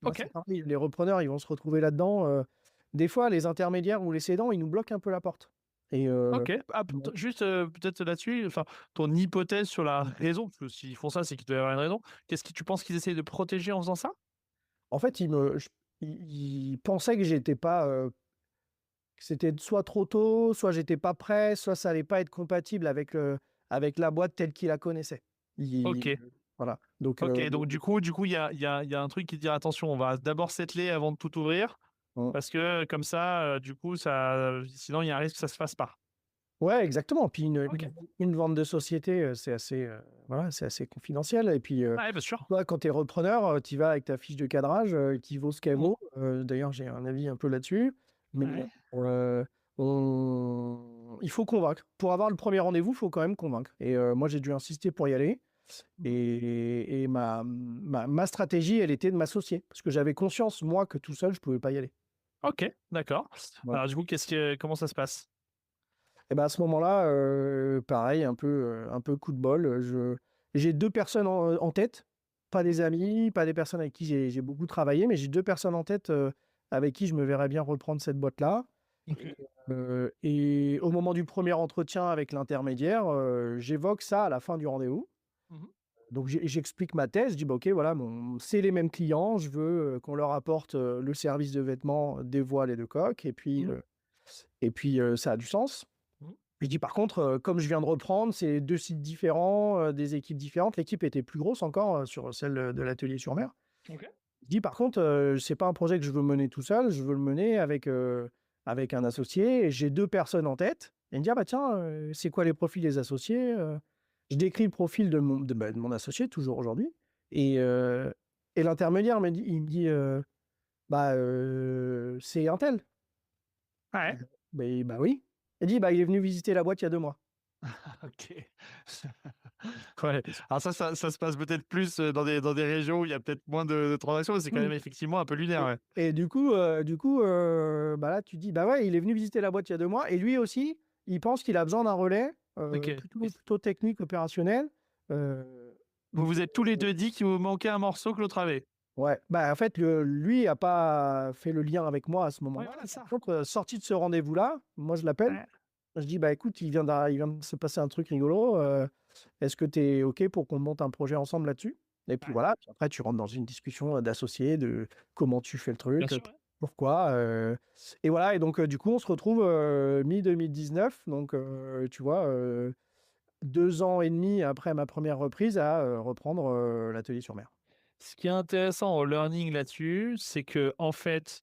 Moi, Ok. c'est pareil, les repreneurs, ils vont se retrouver là-dedans, des fois, les intermédiaires ou les cédants, ils nous bloquent un peu la porte et Ok. Ah, bon, juste peut-être là-dessus, enfin, ton hypothèse sur la raison, parce que s'ils font ça, c'est qu'il doit y avoir une raison. Qu'est-ce que tu penses qu'ils essayent de protéger en faisant ça? en fait, ils pensaient que j'étais pas, que c'était soit trop tôt, soit j'étais pas prêt, soit ça allait pas être compatible avec la boîte telle qu'ils la connaissaient. Ok. Ils Voilà, donc Ok. Donc il y a un truc qui dit attention, on va d'abord settler avant de tout ouvrir, mmh. parce que comme ça, du coup, ça, sinon il y a un risque que ça se fasse pas. Ouais, exactement. Puis Ok. une vente de société, voilà, c'est assez confidentiel. Et puis, Ouais, bien sûr. toi, quand tu es repreneur, tu vas avec ta fiche de cadrage qui vaut ce qu'elle Mhm. vaut. D'ailleurs, j'ai un avis un peu là-dessus. Mais Ouais. euh, il faut convaincre. Pour avoir le premier rendez-vous, il faut quand même convaincre. Et moi, j'ai dû insister pour y aller. Et ma stratégie, elle était de m'associer. Parce que j'avais conscience, moi, que tout seul, je ne pouvais pas y aller. Ok, d'accord. Voilà. Alors du coup, comment ça se passe? Et ben à ce moment-là, pareil, un peu coup de bol. J'ai deux personnes en tête, pas des amis, pas des personnes avec qui j'ai beaucoup travaillé, mais j'ai deux personnes en tête avec qui je me verrais bien reprendre cette boîte-là. Ok. Et au moment du premier entretien avec l'intermédiaire, j'évoque ça à la fin du rendez-vous. Mhm. Donc j'explique ma thèse, je dis bah, ok, voilà, c'est les mêmes clients, je veux qu'on leur apporte le service de vêtements, des voiles et de coques, Mhm. et puis ça a du sens. Mhm. Je dis par contre, comme je viens de reprendre, c'est deux sites différents, des équipes différentes. L'équipe était plus grosse encore sur celle de l'atelier sur mer. Ok. Je dis par contre, c'est pas un projet que je veux mener tout seul, je veux le mener avec un associé. Et j'ai deux personnes en tête. Et il me dit, ah bah tiens, c'est quoi les profils des associés? Je décris le profil de mon associé, toujours aujourd'hui. Et l'intermédiaire il me dit, c'est un tel. Ouais. Bah oui. Il dit, bah il est venu visiter la boîte il y a 2 mois. Ok. Ouais. Alors ça se passe peut-être plus dans des régions où il y a peut-être moins de transactions, mais c'est quand même effectivement un peu lunaire, ouais. Et bah là, tu dis, bah ouais, il est venu visiter la boîte il y a 2 mois, et lui aussi, il pense qu'il a besoin d'un relais Ok. plutôt technique, opérationnel. Euh, Vous vous êtes tous les deux dit qu'il vous manquait un morceau que l'autre avait. ouais, bah en fait, lui a pas fait le lien avec moi à ce Ouais, moment-là. voilà ça. Donc, sorti de ce rendez-vous-là, moi je l'appelle, Ouais. je dis, bah écoute, il vient de se passer un truc rigolo. Est-ce que tu es OK pour qu'on monte un projet ensemble là-dessus? Et puis Ouais. voilà, puis après tu rentres dans une discussion d'associés, de comment tu fais le Bien truc, sûr, ouais. pourquoi. Et voilà, et donc du coup, on se retrouve mi-2019, donc tu vois, 2 ans et demi après ma première reprise à reprendre l'atelier sur mer. Ce qui est intéressant au learning là-dessus, c'est que en fait,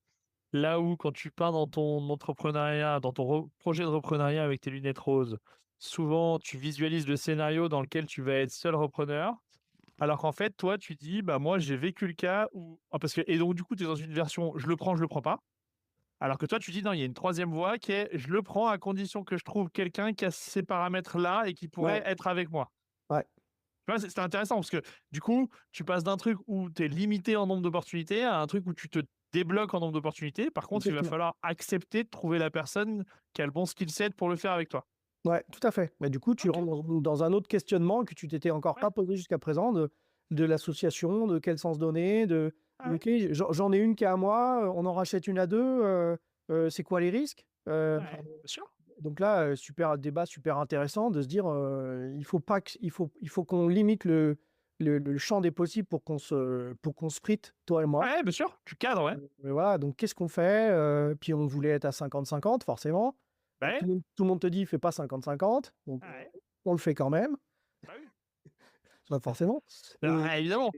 là où quand tu pars dans ton entrepreneuriat, dans ton projet de reprenariat avec tes lunettes roses, souvent tu visualises le scénario dans lequel tu vas être seul repreneur. Alors qu'en fait, toi, tu dis, bah moi, j'ai vécu le cas où. Ah, parce que. Et donc, du coup, tu es dans une version, je le prends pas. Alors que toi, tu dis, non, il y a une troisième voie qui est, je le prends à condition que je trouve quelqu'un qui a ces paramètres-là et qui pourrait Ouais, être avec moi. ouais, Tu vois, c'est intéressant parce que du coup, tu passes d'un truc où tu es limité en nombre d'opportunités à un truc où tu te débloques en nombre d'opportunités. Par contre, il va exactement. falloir accepter de trouver la personne qui a le bon skill set pour le faire avec toi. Ouais, tout à fait. Mais du coup, tu Ok. rentres dans un autre questionnement que tu t'étais encore Ouais. pas posé jusqu'à présent, de l'association, de quel sens donner, Ouais. OK, j'en ai une qui est à moi, on en rachète une à deux, c'est quoi les risques? Ouais. Bien sûr. Donc là, super débat super intéressant de se dire, il faut pas il faut qu'on limite le champ des possibles pour qu'on sprite, toi et moi. Ouais, bien sûr. Tu cadres, ouais. Mais voilà, donc qu'est-ce qu'on fait? Puis on voulait être à 50-50, forcément. Ouais. Tout le monde te dit, fais pas 50-50. Donc, Ouais. on le fait quand même. Bah oui. Pas forcément. Et- Ah, évidemment.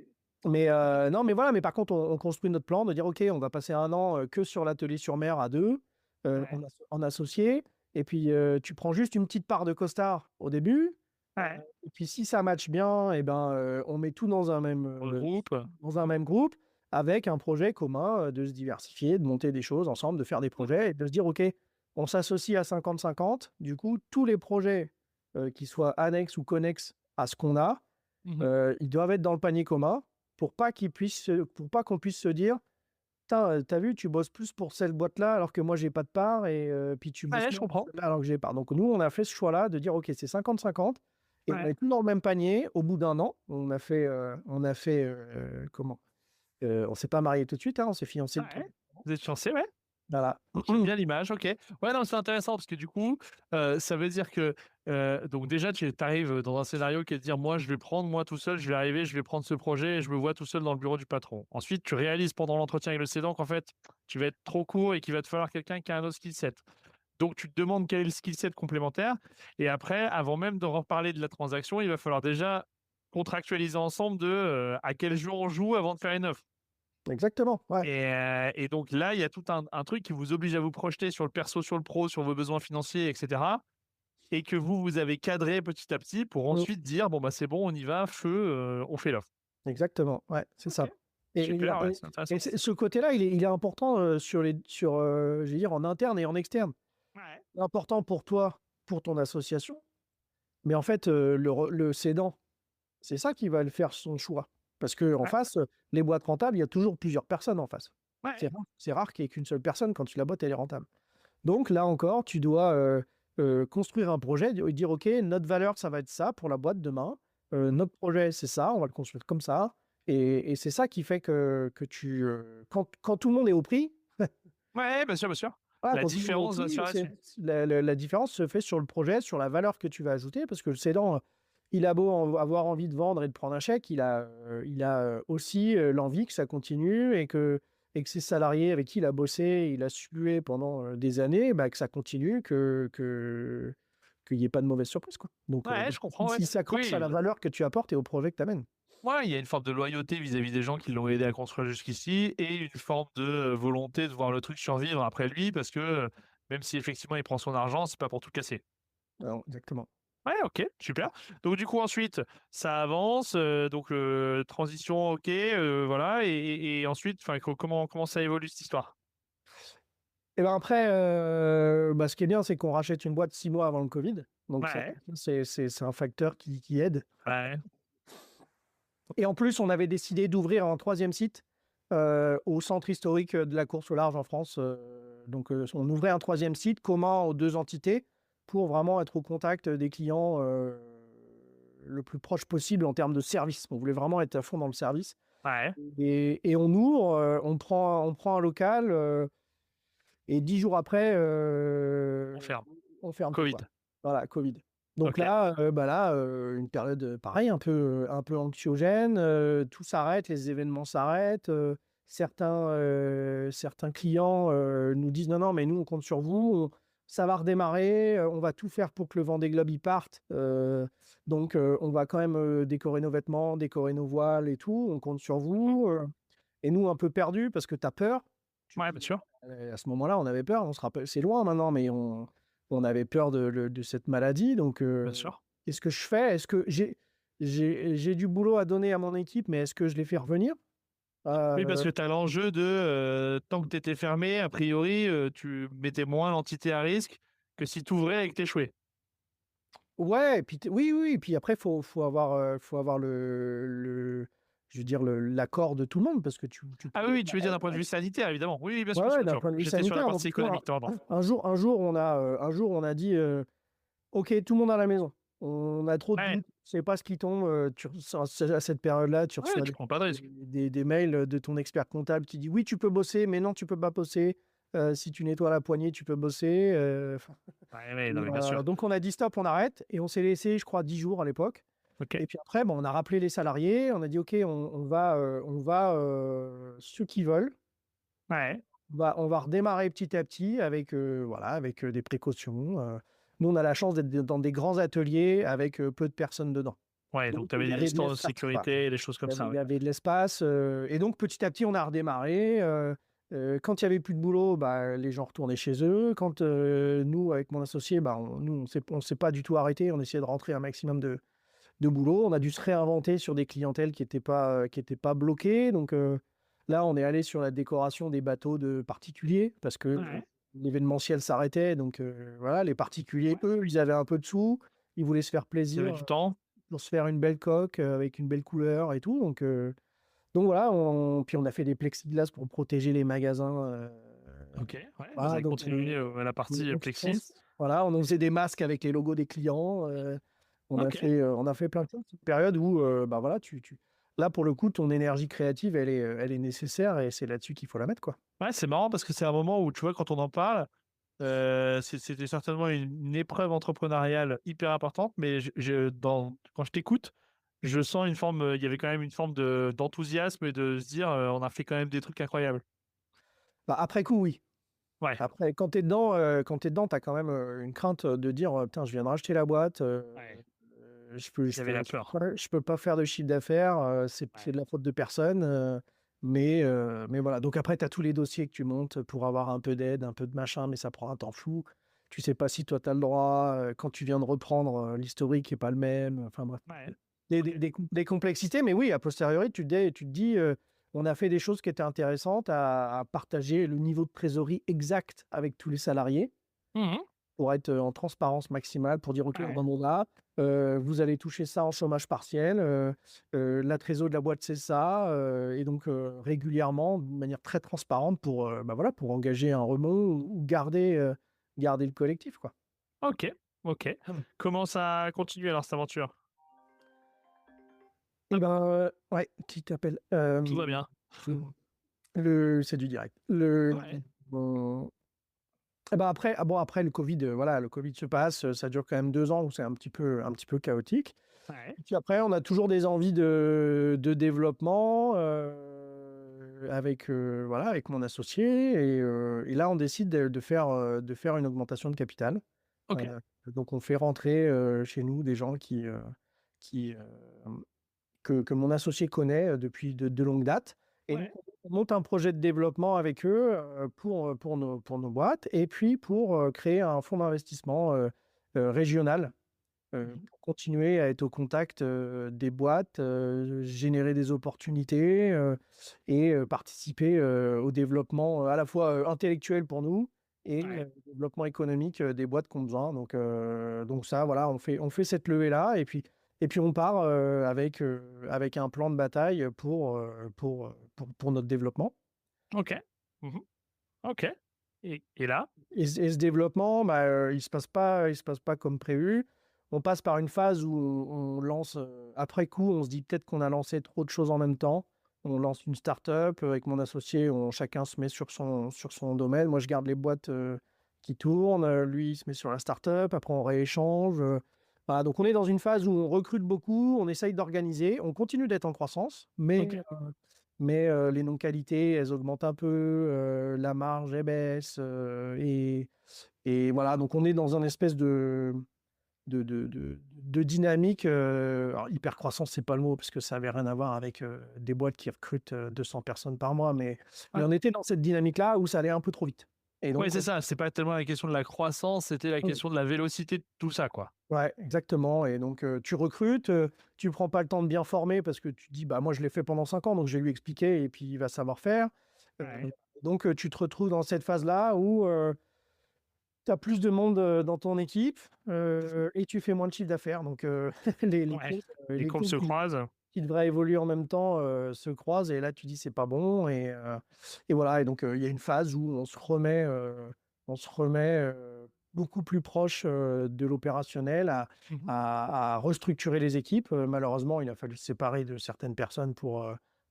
mais non, mais voilà, mais par contre, on construit notre plan de dire, OK, on va passer un an que sur l'atelier sur mer à deux, Ouais. en associé. Et puis, tu prends juste une petite part de costard au début. Ouais. Et puis, si ça match bien, et ben, on met tout Pour le groupe. dans un même groupe avec un projet commun de se diversifier, de monter des choses ensemble, de faire des projets et de se dire, OK, on s'associe à 50-50. Du coup, tous les projets qui soient annexes ou connexes à ce qu'on a, Mhm. ils doivent être dans le panier commun pour pas qu'on puisse se dire, putain, t'as vu, tu bosses plus pour cette boîte-là alors que moi, j'ai pas de part et puis tu bosses Ouais, je moins pour comprends. celle-là alors que j'ai part. Donc, nous, on a fait ce choix-là de dire, OK, c'est 50-50 et on Ouais. est tous dans le même panier. Au bout d'un an, comment? On s'est pas marié tout de suite, hein, on s'est fiancé le temps. Ouais. Vous êtes fiancé, ouais. Voilà. J'aime bien l'image, ok. Ouais, non, c'est intéressant parce que du coup, ça veut dire que donc déjà, tu arrives dans un scénario qui est de dire moi, je vais prendre moi tout seul, je vais arriver, je vais prendre ce projet et je me vois tout seul dans le bureau du patron. Ensuite, tu réalises pendant l'entretien avec le cédant qu'en fait, tu vas être trop court et qu'il va te falloir quelqu'un qui a un autre skill set. Donc, tu te demandes quel est le skill set complémentaire. Et après, avant même de reparler de la transaction, il va falloir déjà contractualiser ensemble de à quel jour on joue avant de faire une offre. Exactement. Ouais. Et donc là, il y a tout un truc qui vous oblige à vous projeter sur le perso, sur le pro, sur vos besoins financiers, etc. et que vous avez cadré petit à petit pour Mm. ensuite dire, bon, bah, c'est bon, on y va, feu, on fait l'offre. Exactement, ouais, c'est ça. Ok, Et, super, ouais, c'est intéressant. ce côté-là, il est important je veux dire, en interne et en externe. Ouais. C'est important pour toi, pour ton association, mais en fait, le cédant, c'est ça qui va le faire son choix. Parce qu'en Ouais. face, les boîtes rentables, il y a toujours plusieurs personnes en face. Ouais. C'est rare qu'il n'y ait qu'une seule personne quand la boîte elle est rentable. Donc là encore, tu dois construire un projet et dire, OK, notre valeur, ça va être ça pour la boîte demain. Notre projet, c'est ça, on va le construire comme ça. Et c'est ça qui fait que quand tout le monde est au prix, Ouais, bien sûr, bien sûr. voilà, La quand tout le monde est au différence va se prix, faire là-dessus. la différence se fait sur le projet, sur la valeur que tu vas ajouter, parce que le cédant, il a beau avoir envie de vendre et de prendre un chèque, il a aussi l'envie que ça continue et que ses salariés avec qui il a bossé, il a sué pendant des années, bah, que ça continue, qu'il n'y ait pas de mauvaise surprise, quoi. Donc, Ouais, je comprends, ouais. il s'accroche à Oui, la valeur que tu apportes et au projet que tu amènes. ouais, il y a une forme de loyauté vis-à-vis des gens qui l'ont aidé à construire jusqu'ici et une forme de volonté de voir le truc survivre après lui parce que même si effectivement il prend son argent, c'est pas pour tout casser. Exactement. Ouais, ok, super. Donc du coup ensuite, ça avance, donc transition, ok, voilà, et ensuite, enfin, comment ça évolue cette histoire? Et ben après, bah, ce qui est bien, c'est qu'on rachète une boîte 6 mois avant le Covid. Donc, Ouais, c'est un facteur qui aide. ouais, Et en plus, on avait décidé d'ouvrir un troisième site au centre historique de la course au large en France. Donc, on ouvrait un troisième site commun aux deux entités pour vraiment être au contact des clients le plus proche possible en termes de service. On voulait vraiment être à fond dans le service. ouais, Et on ouvre, on prend un local et 10 jours après, on ferme. on ferme tout, Covid. quoi. Voilà, Covid. Donc Ok. là, une période pareil, un peu anxiogène, tout s'arrête, les événements s'arrêtent. Certains clients nous disent non, non, mais nous on compte sur vous, ça va redémarrer, on va tout faire pour que le Vendée Globe y parte. Donc on va quand même décorer nos vêtements, décorer nos voiles et tout, on compte sur vous. Et nous un peu perdus parce que tu as peur. Ouais, bien sûr, À ce moment-là, on avait peur, on se rappelle, c'est loin maintenant, mais on avait peur de cette maladie. Donc, bien sûr. qu'est-ce que je fais? Est-ce que j'ai du boulot à donner à mon équipe, mais est-ce que je les fais revenir? Oui, parce Euh, que tu as l'enjeu de tant que tu étais fermé, a priori, tu mettais moins l'entité à risque que si tu ouvrais et que tu échouais. ouais, et puis oui, oui, et puis après, faut avoir je veux dire, l'accord de tout le monde, parce que tu Ah peux. oui, oui, tu veux dire d'un point de vue sanitaire, évidemment. Oui, oui, bien sûr, Ouais, bien sûr, ouais, bien d'un sûr. point de vue J'étais sur la sanitaire. partie Donc, tu vois, économique, pardon. un jour, on a dit. Ok, tout le monde à la maison. On a trop de Ouais, doutes. Je sais pas ce qui tombe. À cette période-là, tu ouais, reçois tu prends pas de risque. des mails de ton expert comptable qui dit oui, tu peux bosser, mais non, tu peux pas bosser. Si tu nettoies la poignée, tu peux bosser. Ouais, ouais, non, mais bien sûr. Donc on a dit stop, on arrête. Et on s'est laissé, je crois, 10 jours à l'époque. Ok. Et puis après, bon, on a rappelé les salariés. On a dit ok, on va ceux qui veulent. Ouais, On va redémarrer petit à petit avec, voilà, avec des précautions. Nous, on a la chance d'être dans des grands ateliers avec peu de personnes dedans. ouais, donc Donc, tu avais il y des avait de distances de l'espace, quoi. sécurité, des choses comme Il y avait, ça, il ouais. y avait de l'espace. Et donc, petit à petit, on a redémarré. Quand il n'y avait plus de boulot, bah, les gens retournaient chez eux. Quand nous, avec mon associé, bah, nous, on s'est pas du tout arrêté. On essayait de rentrer un maximum de boulot. On a dû se réinventer sur des clientèles qui étaient pas bloquées. Donc là, on est allé sur la décoration des bateaux de particuliers parce que Ouais, l'événementiel s'arrêtait. Donc voilà, les particuliers, eux, ils avaient un peu de sous. Ils voulaient se faire tu avais plaisir du temps. pour se faire une belle coque avec une belle couleur et tout. Donc voilà, puis on a fait des plexiglas pour protéger les magasins. Ok, ouais, vous Voilà, avez donc continué la partie plexi. voilà, on faisait des masques avec les logos des clients. Ok. On a fait plein de choses. C'est une période où, bah voilà, là, pour le coup, ton énergie créative, elle est nécessaire et c'est là-dessus qu'il faut la mettre, quoi. Ouais, c'est marrant parce que c'est un moment où, tu vois, quand on en parle, c'était certainement une épreuve entrepreneuriale hyper importante, mais quand je t'écoute, je sens une forme, il y avait quand même une forme d'enthousiasme et de se dire, on a fait quand même des trucs incroyables. Bah, après coup, oui. Ouais, Après, quand t'es dedans, t'as quand même une crainte de dire, putain, je viens de racheter la boîte, ouais. je peux, Il y je avait peux, la je peux peur. pas, je peux pas faire de chiffre d'affaires, c'est Ouais. de la faute de personne. Mais voilà. Donc après, tu as tous les dossiers que tu montes pour avoir un peu d'aide, un peu de machin, mais ça prend un temps fou. Tu sais pas si toi, tu as le droit. Quand tu viens de reprendre, l'historique n'est pas le même. Enfin bref, Ouais. des complexités. Mais oui, a posteriori, tu te dis, on a fait des choses qui étaient intéressantes à partager le niveau de trésorerie exact avec tous les salariés Mhm. pour être en transparence maximale, pour dire, OK, Ouais. on en a, vous allez toucher ça en chômage partiel, la trésor de la boîte, c'est ça, et donc régulièrement, de manière très transparente voilà, pour engager un remont ou garder le collectif, quoi. Ok, ok. Comment ça a continué alors cette aventure? Et ben, ouais, petit appel. Tout va bien. C'est du direct. Ouais. Bon, eh ben après, après le Covid, voilà, le Covid se passe, ça dure quand même 2 ans où c'est un petit peu chaotique. Ouais. Puis après, on a toujours des envies de développement voilà, avec mon associé. Et là, on décide de faire une augmentation de capital. Ok. Donc, on fait rentrer chez nous des gens qui, que mon associé connaît depuis de longue date. Et donc, Ouais. on monte un projet de développement avec eux pour nos boîtes et puis pour créer un fonds d'investissement régional Mhm. pour continuer à être au contact des boîtes, générer des opportunités et participer au développement à la fois intellectuel pour nous et Ouais. développement économique des boîtes qui ont besoin. Donc ça, voilà, on fait cette levée-là et puis on part avec un plan de bataille pour notre développement. Ok. Mhm. Ok. Et là? Et ce développement, bah, il se passe pas comme prévu. On passe par une phase où on lance, après coup, on se dit peut-être qu'on a lancé trop de choses en même temps. On lance une start-up avec mon associé, chacun se met sur son domaine. Moi, je garde les boîtes qui tournent, lui, il se met sur la start-up, après on rééchange. Voilà, donc on est dans une phase où on recrute beaucoup, on essaye d'organiser, on continue d'être en croissance, Ok. mais les non-qualités, elles augmentent un peu, la marge, elle baisse, et voilà, donc on est dans un espèce de dynamique. Alors, hyper croissance, c'est pas le mot, parce que ça avait rien à voir avec des boîtes qui recrutent 200 personnes par mois, mais Ouais. on était dans cette dynamique-là où ça allait un peu trop vite. Et Ouais, donc, c'est ça. C'est pas tellement la question de la croissance, c'était la question de la vélocité de tout ça, quoi. ouais, exactement. Et donc, tu recrutes, tu prends pas le temps de bien former parce que tu te dis, bah, moi, je l'ai fait pendant 5 ans, donc je vais lui expliquer et puis il va savoir faire. Ouais. Donc, tu te retrouves dans cette phase-là où tu as plus de monde dans ton équipe et tu fais moins de chiffre d'affaires. Donc, les Ouais. comptes, Les courbes se croisent. qui devraient évoluer en même temps se croisent et là, tu dis, c'est pas bon. Et voilà. Et donc, il y a une phase où on se remet beaucoup plus proche de l'opérationnel, Mhm. à restructurer les équipes. Malheureusement, il a fallu se séparer de certaines personnes pour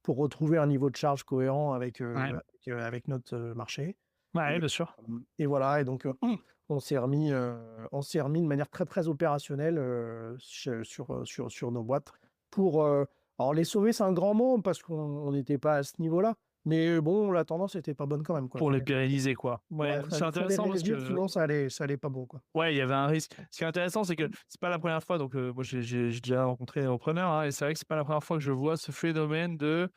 retrouver un niveau de charge cohérent Ouais. avec notre marché. Ouais, bien sûr. Et voilà, et donc on s'est remis de manière très très opérationnelle sur nos boîtes pour alors les sauver, c'est un grand mot parce qu'on n'était pas à ce niveau-là, mais bon, la tendance était pas bonne quand même, quoi. Pour les pérenniser, quoi. Ouais, Ouais, c'est fallait intéressant parce réagir, que sinon ça allait pas bon, quoi. ouais, il y avait un risque. Ce qui est intéressant, c'est que c'est pas la première fois. Donc, moi, j'ai déjà rencontré des repreneurs, hein, et c'est vrai que c'est pas la première fois que je vois ce phénomène de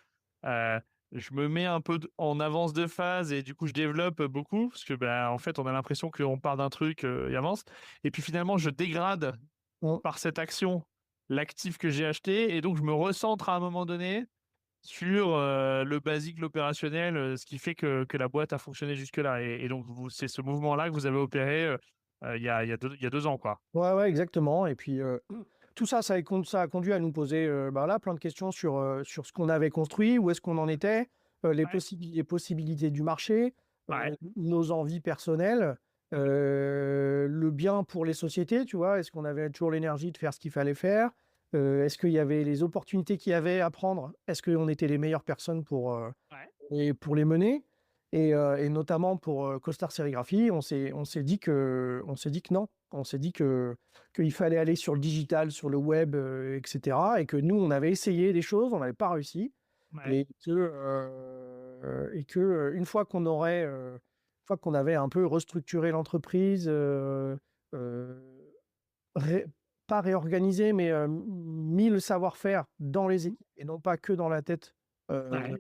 euh, je me mets un peu en avance de phase et du coup, je développe beaucoup parce que, ben, en fait, on a l'impression qu'on part d'un truc et avance. Et puis finalement, je dégrade On- par cette action l'actif que j'ai acheté et donc je me recentre à un moment donné sur le basique, l'opérationnel, ce qui fait que la boîte a fonctionné jusque-là. Et donc, c'est ce mouvement-là que vous avez opéré il y a 2 ans, quoi. Ouais, ouais, exactement. Et puis tout ça, ça a conduit à nous poser bah là, plein de questions sur ce qu'on avait construit, où est-ce qu'on en était, Ouais, les possibilités du marché, ouais, nos envies personnelles, le bien pour les sociétés, tu vois. Est-ce qu'on avait toujours l'énergie de faire ce qu'il fallait faire? Est-ce qu'il y avait les opportunités qu'il y avait à prendre? Est-ce qu'on était les meilleures personnes ouais, pour les mener? Et notamment pour Costar Sérigraphie, on s'est dit que non. On s'est dit qu'il fallait aller sur le digital, sur le web, etc. Et que nous, on avait essayé des choses, on n'avait pas réussi. ouais. Et que une fois qu'on avait un peu restructuré l'entreprise, ré- pas réorganisé, mais mis le savoir-faire dans les équipes et non pas que dans la tête, Ouais.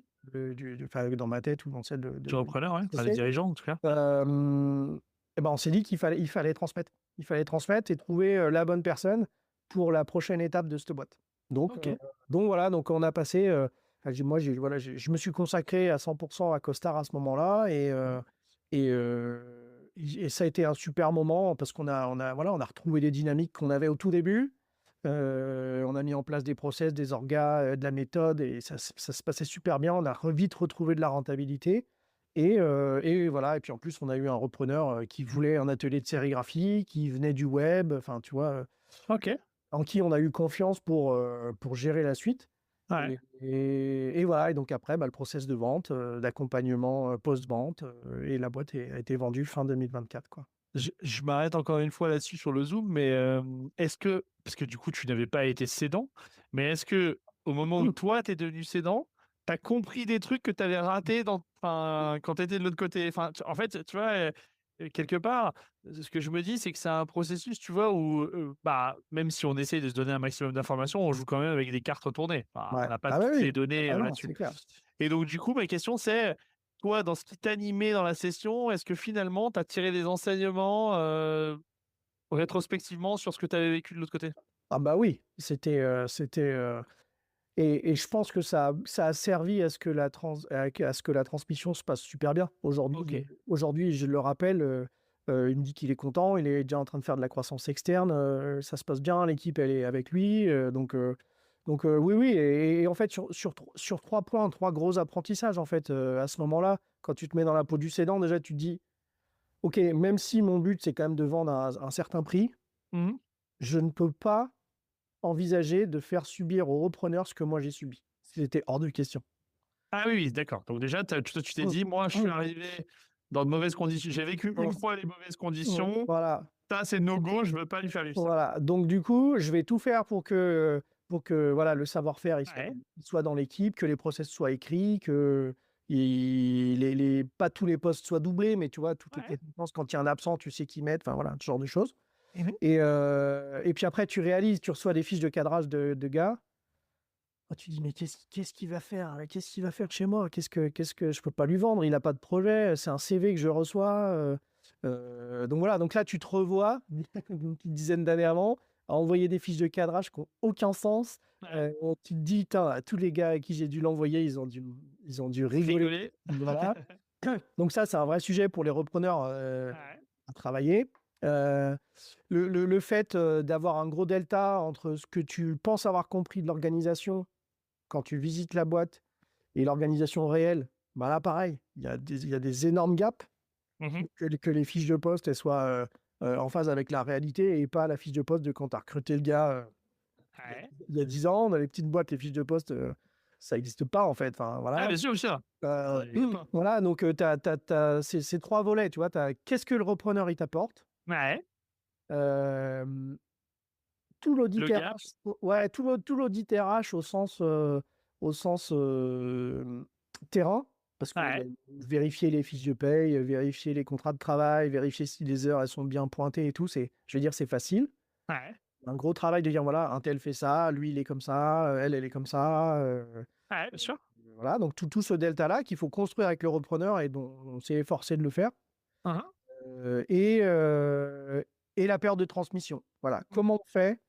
enfin, dans ma tête ou dans celle Du repreneur, ouais. Enfin, les c'est, dirigeants, en tout cas. euh, ben, on s'est dit il fallait transmettre. Il fallait transmettre et trouver la bonne personne pour la prochaine étape de cette boîte. Donc, Ok. voilà, donc on a passé. Moi, je me suis consacré à 100% à Costard à ce moment-là et ça a été un super moment parce qu'on a retrouvé des dynamiques qu'on avait au tout début. On a mis en place des process, des orgas, de la méthode et ça se passait super bien. On a vite retrouvé de la rentabilité. Et voilà. Et puis en plus, on a eu un repreneur qui voulait un atelier de sérigraphie, qui venait du web, enfin, tu vois, Ok. en qui on a eu confiance pour gérer la suite. Ouais. Et voilà. Et donc après, le process de vente, d'accompagnement post-vente, et la boîte a été vendue fin 2024, quoi. Je m'arrête encore une fois là-dessus sur le Zoom, mais est-ce que, parce que du coup, tu n'avais pas été cédant, mais est-ce que au moment où toi, tu es devenu cédant, tu as compris des trucs que tu avais ratés quand tu étais de l'autre côté? Enfin, en fait, tu vois, quelque part, ce que je me dis, c'est que c'est un processus, tu vois, où, même si on essaye de se donner un maximum d'informations, on joue quand même avec des cartes retournées. Enfin, on Ouais. n'a pas Ah oui, toutes oui. les données Ah non, là-dessus. c'est clair. Et donc, du coup, ma question, c'est, toi, dans ce qui t'animait dans la session, est-ce que finalement, tu as tiré des enseignements rétrospectivement sur ce que tu avais vécu de l'autre côté? Ah bah oui, et je pense que ça a servi à ce que à ce que la transmission se passe super bien. Ok. Aujourd'hui, je le rappelle, il me dit qu'il est content, il est déjà en train de faire de la croissance externe, ça se passe bien, l'équipe elle est avec lui, oui, oui, et en fait sur 3 points, 3 gros apprentissages en fait à ce moment-là, quand tu te mets dans la peau du cédant, déjà tu te dis, ok, même si mon but c'est quand même de vendre à un certain prix, Mhm. je ne peux pas envisager de faire subir aux repreneurs ce que moi j'ai subi. C'était hors de question. Ah oui, oui, d'accord. Donc déjà, toi, tu t'es dit, moi, je suis arrivé dans de mauvaises conditions. J'ai vécu une fois les mauvaises conditions. Voilà, Ça, c'est no-go, je veux pas lui faire vivre ça. voilà. Donc du coup, je vais tout faire pour que voilà, le savoir-faire Ouais, il soit dans l'équipe, que les process soient écrits, que pas tous les postes soient doublés, mais tu vois, toutes les ouais. compétences, quand il y a un absent, tu sais qui mettre, enfin voilà, ce genre de choses. Mhm. Et puis après, tu réalises, tu reçois des fiches de cadrage de gars. Ah, tu dis, mais qu'est-ce qu'il va faire? Qu'est-ce qu'il va faire de chez moi? Qu'est-ce que je peux pas lui vendre? Il n'a pas de projet, c'est un CV que je reçois. Donc voilà, donc là, tu te revois une petite dizaine d'années avant à envoyer des fiches de cadrage qui n'ont aucun sens. Ouais. Tu te dis, putain, tous les gars à qui j'ai dû l'envoyer, ils ont dû rigoler. Rigoler. Voilà. Donc ça, c'est un vrai sujet pour les repreneurs Ouais. à travailler. Euh, le fait d'avoir un gros delta entre ce que tu penses avoir compris de l'organisation quand tu visites la boîte et l'organisation réelle, bah là, pareil, il y a des énormes gaps. Mhm. Que les fiches de poste elles soient en phase avec la réalité et pas la fiche de poste de quand tu as recruté le gars Ouais. il y a 10 ans. Dans les petites boîtes, les fiches de poste, ça n'existe pas en fait. Enfin, Ah, voilà. bien sûr, bien sûr. Ça n'existe pas. Voilà, donc tu as, ces 3 volets. Tu vois, qu'est-ce que le repreneur il t'apporte? Ouais. Euh, tout l'audit Le gap. RH, ouais, tout l'audit RH au sens terrain, parce que Ouais. vérifier les fiches de paye, vérifier les contrats de travail, vérifier si les heures elles sont bien pointées et tout, je veux dire, c'est facile. Ouais. Un gros travail de dire, voilà, un tel fait ça, lui il est comme ça, elle est comme ça. Ouais, bien sûr. Voilà, donc tout ce delta-là qu'il faut construire avec le repreneur et dont on s'est efforcé de le faire. Mhm. Euh, et, euh, et la période de transmission. Voilà, comment on fait?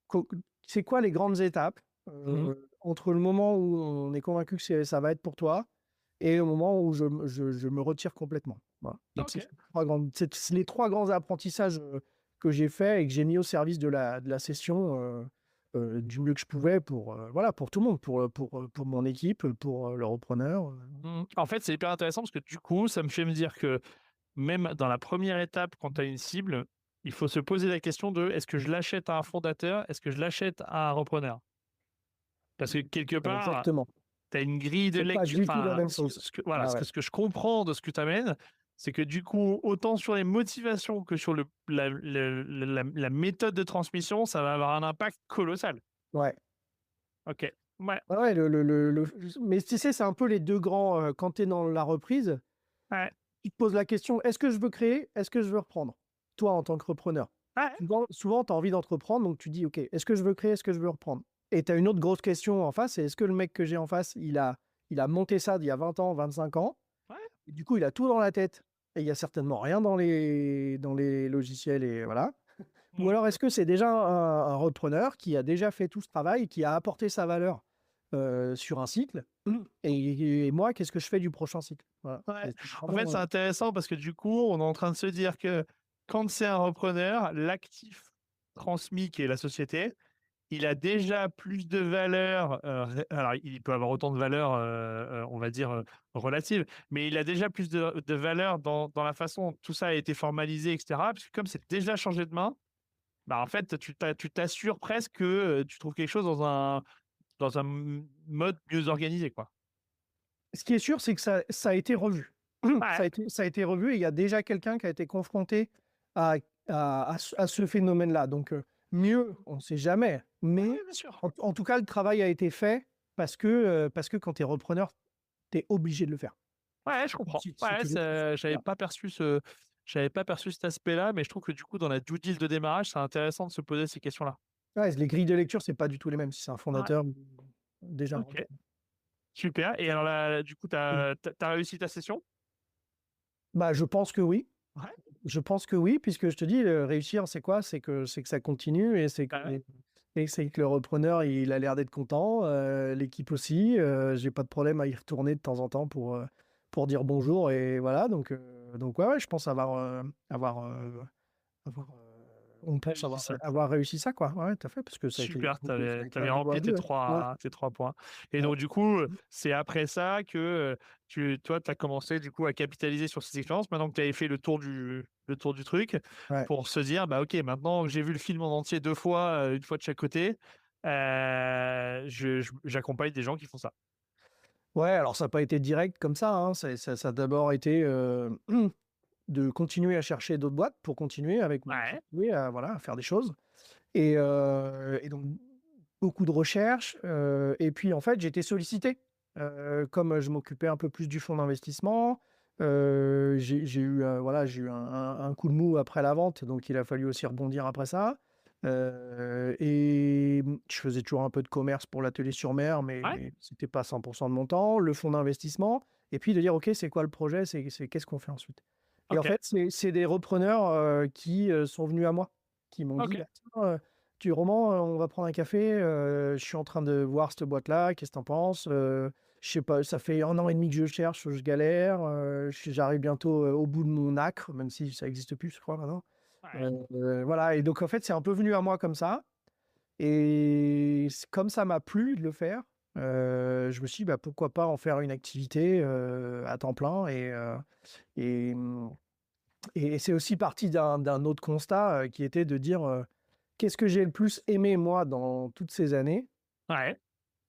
co- C'est quoi les grandes étapes Mhm. entre le moment où on est convaincu que ça va être pour toi et le moment où je me retire complètement. Voilà. Donc, Ok. c'est les 3 grands apprentissages que j'ai faits et que j'ai mis au service de la session du mieux que je pouvais voilà, pour tout le monde, pour mon équipe, pour le repreneur. Mhm. En fait, c'est hyper intéressant parce que du coup, ça me fait me dire que même dans la première étape, quand tu as une cible, il faut se poser la question de est-ce que je l'achète à un fondateur, est-ce que je l'achète à un repreneur? Parce que quelque part, Exactement. tu as une grille de C'est pas lecture. du tout la Enfin, même chose. voilà, Ah ouais. ce que je comprends de ce que tu amènes, c'est que du coup, autant sur les motivations que sur la méthode de transmission, ça va avoir un impact colossal. Ouais. Ok. Ouais. Ouais, ouais, mais tu sais, c'est un peu les 2 grands. Quand tu es dans la reprise, Ouais. tu te poses la question, est-ce que je veux créer? Est-ce que je veux reprendre? Toi, en tant que repreneur. Ouais. Souvent tu as envie d'entreprendre, donc tu dis, OK, est-ce que je veux créer? Est-ce que je veux reprendre? Et tu as une autre grosse question en face, c'est est-ce que le mec que j'ai en face, il a monté ça il y a 20 ans, 25 ans, Ouais. et du coup, il a tout dans la tête. et il y a certainement rien dans les logiciels et voilà. Ou Mm. alors est-ce que c'est déjà un repreneur qui a déjà fait tout ce travail, qui a apporté sa valeur sur un cycle, et moi, qu'est-ce que je fais du prochain cycle? Voilà. Ouais. C'est En fait, vraiment, c'est intéressant parce que du coup, on est en train de se dire que quand c'est un repreneur, l'actif transmis qui est la société, il a déjà plus de valeur. Alors, il peut avoir autant de valeur, on va dire, relative, mais il a déjà plus de valeur dans la façon dont tout ça a été formalisé, etc. Parce que comme c'est déjà changé de main, bah, en fait, tu t'assures presque que tu trouves quelque chose dans un mode mieux organisé, quoi. Ce qui est sûr, c'est que ça a été revu. Ouais, Ça a été revu et il y a déjà quelqu'un qui a été confronté à, à ce phénomène-là. Donc, mieux, on ne sait jamais. Mais ouais, bien sûr. en tout cas, le travail a été fait parce que quand tu es repreneur, tu es obligé de le faire. Ouais, je comprends. Si Ouais, tu le trouves. j'avais pas perçu j'avais pas perçu cet aspect-là, mais je trouve que du coup, dans la due deal de démarrage, c'est intéressant de se poser ces questions-là. Ouais, les grilles de lecture, c'est pas du tout les mêmes. Si c'est un Ouais, fondateur déjà. ok, super. Et alors là, du coup, t'as réussi ta session? Bah, je pense que oui. Ouais. Je pense que oui, puisque je te dis, réussir, c'est quoi? C'est que ça continue Bah ouais. et c'est que le repreneur, il a l'air d'être content, l'équipe aussi. J'ai pas de problème à y retourner de temps en temps pour dire bonjour et voilà. Donc ouais, je pense avoir, on pense Réussi ça. avoir réussi ça, quoi. Ouais, tout à fait, parce que Super, ça a été un t'avais niveau à rempli tes deux. Ouais. trois points. Et Ouais. donc, du coup, c'est après ça que toi, tu as commencé du coup à capitaliser sur ces expériences. Maintenant que tu avais fait le tour du truc, Ouais. pour se dire, bah ok, maintenant que j'ai vu le film en entier 2 fois, une fois de chaque côté, j'accompagne des gens qui font ça. Ouais, alors ça n'a pas été direct comme ça, hein. Ça a d'abord été de continuer à chercher d'autres boîtes pour continuer avec Ouais, continuer à, voilà, à faire des choses. Et donc, beaucoup de recherches. Et puis, en fait, j'ai été sollicité. Comme je m'occupais un peu plus du fonds d'investissement, j'ai eu, voilà, j'ai eu un coup de mou après la vente, donc il a fallu aussi rebondir après ça. Et je faisais toujours un peu de commerce pour l'atelier sur mer, ouais, mais c'était pas 100% de mon temps. Le fonds d'investissement, et puis de dire, OK, c'est quoi le projet? C'est qu'est-ce qu'on fait ensuite? Et en ok, fait, c'est des repreneurs qui sont venus à moi, qui m'ont dit, ok. bah, tiens, Roman, on va prendre un café. Je suis en train de voir cette boîte-là. Qu'est-ce que t'en penses? Je sais pas, ça fait 1 an et demi que je cherche, je galère. J'arrive bientôt au bout de mon acre, même si ça n'existe plus, je crois, maintenant. Ouais, Voilà, et donc en fait, c'est un peu venu à moi comme ça. Et comme ça m'a plu de le faire, je me suis dit, bah, pourquoi pas en faire une activité à temps plein. Et, et c'est aussi parti d'un autre constat qui était de dire qu'est-ce que j'ai le plus aimé, moi, dans toutes ces années? ouais,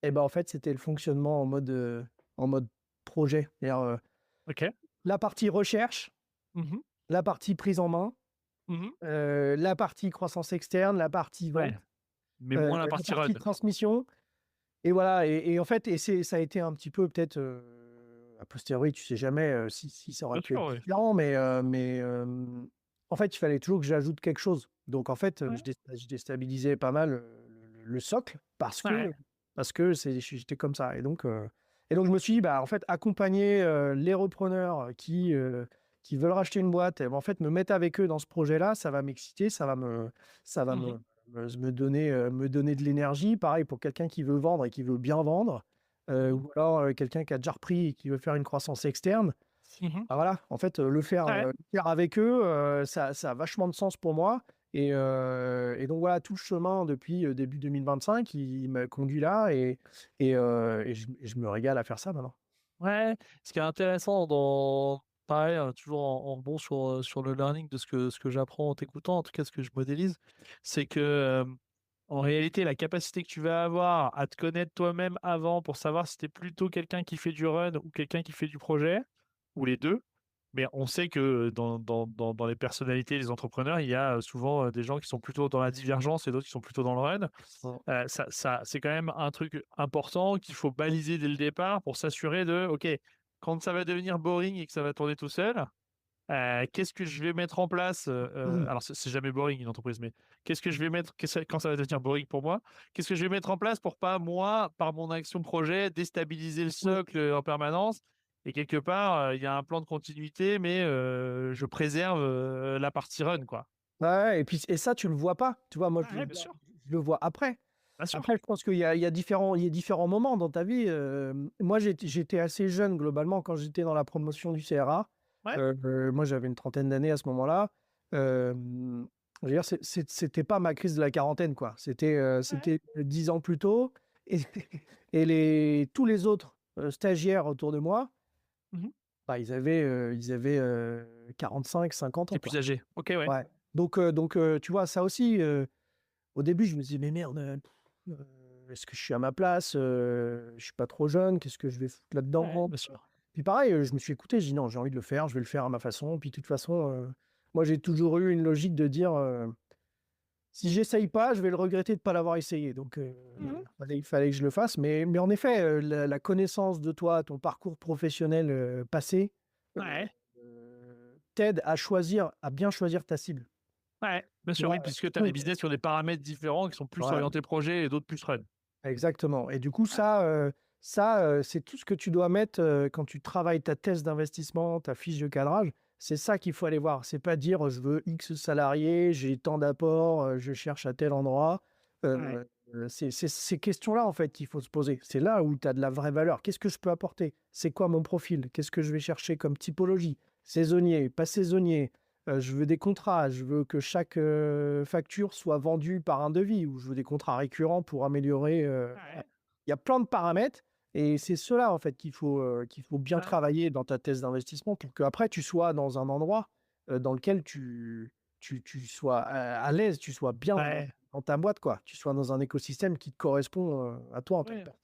Et ben en fait, c'était le fonctionnement en mode projet. C'est-à-dire ok. la partie recherche, Mhm, la partie prise en main, mhm, la partie croissance externe, la partie ouais, vente, mais moins la la partie run. partie transmission. Et voilà, et en fait, ça a été un petit peu peut-être a posteriori, tu sais jamais si ça aurait Bien pu sûr, être oui. différent, mais en fait, il fallait toujours que j'ajoute quelque chose. Donc en fait, Ouais, je déstabilisais pas mal le socle ouais, parce que j'étais comme ça. Et donc je me suis dit, bah, en fait, accompagner les repreneurs qui veulent racheter une boîte, et ben, en fait, me mettre avec eux dans ce projet-là, ça va m'exciter, ça va mhm, me donner de l'énergie. Pareil pour quelqu'un qui veut vendre et qui veut bien vendre, mhm, ou alors quelqu'un qui a déjà repris et qui veut faire une croissance externe. mhm. Ah, voilà, en fait, Ouais. le faire avec eux, ça a vachement de sens pour moi. Et donc voilà, tout le chemin depuis début 2025, il m'a conduit là et je me régale à faire ça maintenant. Ouais, ce qui est intéressant dans pareil, toujours en rebond sur le learning de ce que j'apprends en t'écoutant, en tout cas ce que je modélise, c'est que en réalité, la capacité que tu vas avoir à te connaître toi-même avant pour savoir si tu es plutôt quelqu'un qui fait du run ou quelqu'un qui fait du projet, ou les deux. Mais on sait que dans les personnalités des entrepreneurs, il y a souvent des gens qui sont plutôt dans la divergence et d'autres qui sont plutôt dans le run. Mm. C'est quand même un truc important qu'il faut baliser dès le départ pour s'assurer de, OK, quand ça va devenir boring et que ça va tourner tout seul, qu'est-ce que je vais mettre en place alors, c'est jamais boring une entreprise, mais qu'est-ce que je vais mettre quand ça va devenir boring pour moi? Qu'est-ce que je vais mettre en place pour pas, moi, par mon action projet, déstabiliser le Mm. socle en permanence Et quelque part, il y a un plan de continuité, mais je préserve la partie run, quoi. Ouais, et ça, tu le vois pas. Tu vois, moi, Ouais, bien sûr. je le vois après. Bien sûr. Après, je pense qu'il y a différents moments dans ta vie. Moi, j'étais assez jeune globalement quand j'étais dans la promotion du CRA. Ouais. Moi, j'avais une trentaine d'années à ce moment-là. Euh, je veux dire, c'était pas ma crise de la quarantaine, quoi. Ouais. C'était 10 ans plus tôt. Et, tous les autres stagiaires autour de moi, Mhm. bah, ils avaient 45, 50 ans, T'es plus quoi. âgé. Ok, ouais. Ouais. Tu vois, ça aussi, au début, je me disais, mais merde, est-ce que je suis à ma place? Je suis pas trop jeune, qu'est-ce que je vais foutre Ouais, là-dedans? bien sûr. Puis pareil, je me suis écouté, j'ai dit non, j'ai envie de le faire, je vais le faire à ma façon. Puis de toute façon, moi, j'ai toujours eu une logique de dire, si j'essaye pas, je vais le regretter de pas l'avoir essayé. Donc, Mhm. il fallait que je le fasse. Mais en effet, la connaissance de toi, ton parcours professionnel passé, Ouais. t'aide à choisir, à bien choisir ta cible. Ouais, bien Tu sûr, oui, vois, puisque tu as des oui. business sur des paramètres différents qui sont plus Voilà. orientés projet et d'autres plus run. Exactement. Et du coup, c'est tout ce que tu dois mettre quand tu travailles ta thèse d'investissement, ta fiche de cadrage. C'est ça qu'il faut aller voir. C'est pas dire je veux X salariés, j'ai tant d'apports, je cherche à tel endroit. Ouais. C'est ces questions-là, en fait, qu'il faut se poser. C'est là où tu as de la vraie valeur. Qu'est-ce que je peux apporter? C'est quoi mon profil? Qu'est-ce que je vais chercher comme typologie? Saisonnier, pas saisonnier. Je veux des contrats. Je veux que chaque facture soit vendue par un devis ou je veux des contrats récurrents pour améliorer. Ouais. Il y a plein de paramètres et c'est cela en fait qu'il faut bien Ouais. travailler dans ta thèse d'investissement pour qu'après tu sois dans un endroit dans lequel tu sois à l'aise, tu sois bien Ouais. dans ta boîte, quoi. Tu sois dans un écosystème qui te correspond à toi en tant que Ouais. personne.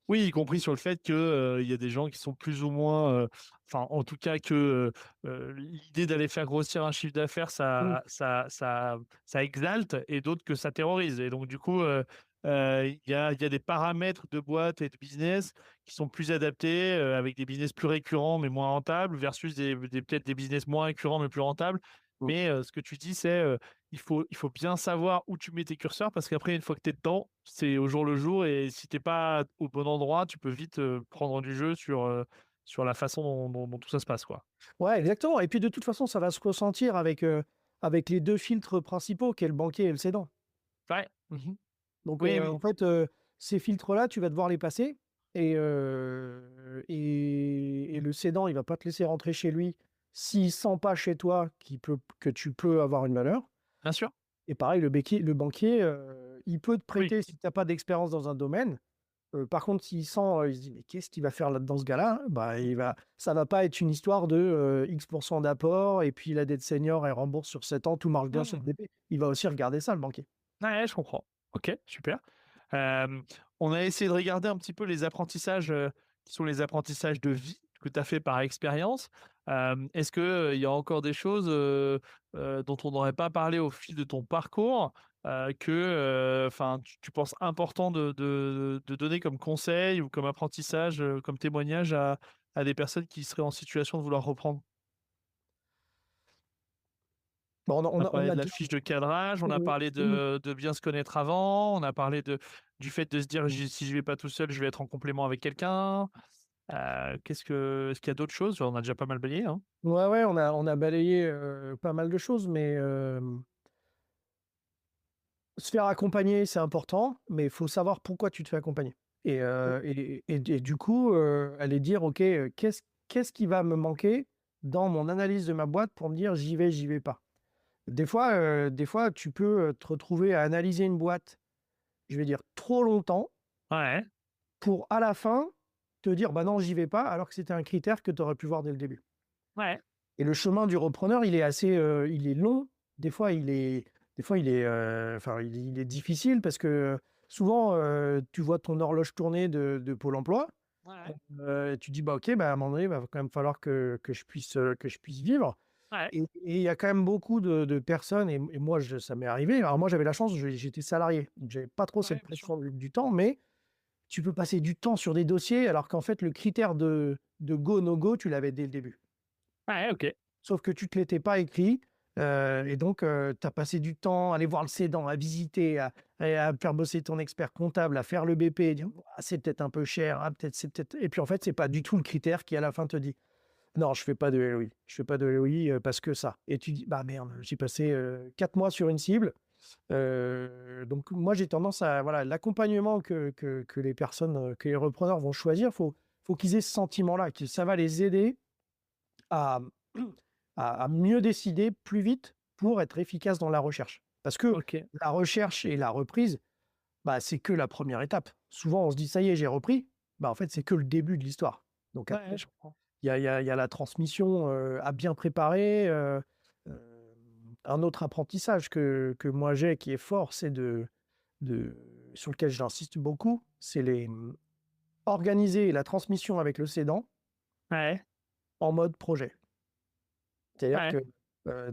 Oui, y compris sur le fait que, il y a des gens qui sont plus ou moins, enfin, en tout cas que, l'idée d'aller faire grossir un chiffre d'affaires, Mm. ça exalte et d'autres que ça terrorise et donc du coup, il y a des paramètres de boîte et de business qui sont plus adaptés, avec des business plus récurrents mais moins rentables versus peut-être des business moins récurrents mais plus rentables. Mm. Mais, ce que tu dis, c'est, il faut bien savoir où tu mets tes curseurs parce qu'après, une fois que tu es dedans, c'est au jour le jour et si t'es pas au bon endroit, tu peux vite prendre du jeu sur la façon dont tout ça se passe, quoi. Ouais, exactement. Et puis de toute façon, ça va se ressentir avec les deux filtres principaux, qui est le banquier et le cédant. Ouais. Mhm. Donc, Oui, en oui, fait, ces filtres-là, tu vas devoir les passer. Et le cédant, il va pas te laisser rentrer chez lui s'il sent pas chez toi que tu peux avoir une valeur. bien sûr. Et pareil, le banquier, il peut te Oui. prêter si tu n'as pas d'expérience dans un domaine. Par contre, s'il sent, il se dit, mais qu'est-ce qu'il va faire là-dedans, ce gars-là? Bah, ça va pas être une histoire de X% d'apport et puis la dette senior, elle rembourse sur 7 ans, tout marche bien sur le Mhm. DP. Il va aussi regarder ça, le banquier. Ouais, je comprends. Ok, super. On a essayé de regarder un petit peu les apprentissages qui sont les apprentissages de vie que tu as fait par expérience. Est-ce qu'il y a encore des choses dont on n'aurait pas parlé au fil de ton parcours que enfin, tu penses important de donner comme conseil ou comme apprentissage, comme témoignage à des personnes qui seraient en situation de vouloir reprendre? Bon, On a on parlé a de la déjà. fiche de cadrage, on a Oui, parlé oui. de bien se connaître avant, on a parlé du fait de se dire si je vais pas tout seul, je vais être en complément avec quelqu'un. Est-ce qu'il y a d'autres choses? On a déjà pas mal balayé, hein. Ouais, ouais, on a balayé pas mal de choses, mais se faire accompagner, c'est important, mais il faut savoir pourquoi tu te fais accompagner. Et du coup, aller dire, OK, qu'est-ce qui va me manquer dans mon analyse de ma boîte pour me dire j'y vais pas. Des fois, tu peux te retrouver à analyser une boîte, je vais dire, trop longtemps Ouais, pour à la fin te dire, bah non, j'y vais pas, alors que c'était un critère que tu aurais pu voir dès le début. ouais, Et le chemin du repreneur, il est long. Des fois, enfin, il est difficile parce que souvent, tu vois ton horloge tourner de Pôle emploi. ouais, Tu dis, bah, ok, bah, à un moment donné, il va quand même falloir que je puisse vivre. ouais, Et il y a quand même beaucoup de personnes, et moi, ça m'est arrivé. Alors, moi, j'avais la chance, j'étais salarié. Donc, j'avais pas trop cette ouais, bien sûr. pression du temps, mais tu peux passer du temps sur des dossiers alors qu'en fait, le critère de go, no go, tu l'avais dès le début. Ouais, ok. Sauf que tu ne te l'étais pas écrit. Et donc, tu as passé du temps à aller voir le cédant, à visiter, à faire bosser ton expert comptable, à faire le BP, et dire ah, c'est peut-être un peu cher, ah, peut-être, c'est peut-être. Et puis en fait, c'est pas du tout le critère qui à la fin te dit non, je fais pas de LOI. Je fais pas de LOI parce que ça. Et tu dis bah merde, j'ai passé 4 mois sur une cible. Donc moi j'ai tendance à voilà l'accompagnement que les personnes, que les repreneurs vont choisir, faut qu'ils aient ce sentiment-là, que ça va les aider à, à mieux décider plus vite pour être efficace dans la recherche. Parce que Ok. la recherche et la reprise, bah, c'est que la première étape. Souvent on se dit ça y est, j'ai repris. Bah, en fait, c'est que le début de l'histoire. Donc après, Ouais, je comprends. il y a la transmission à bien préparer. Un autre apprentissage que moi j'ai qui est fort, c'est sur lequel j'insiste beaucoup, c'est organiser la transmission avec le cédant Ouais, en mode projet. C'est-à-dire ouais. que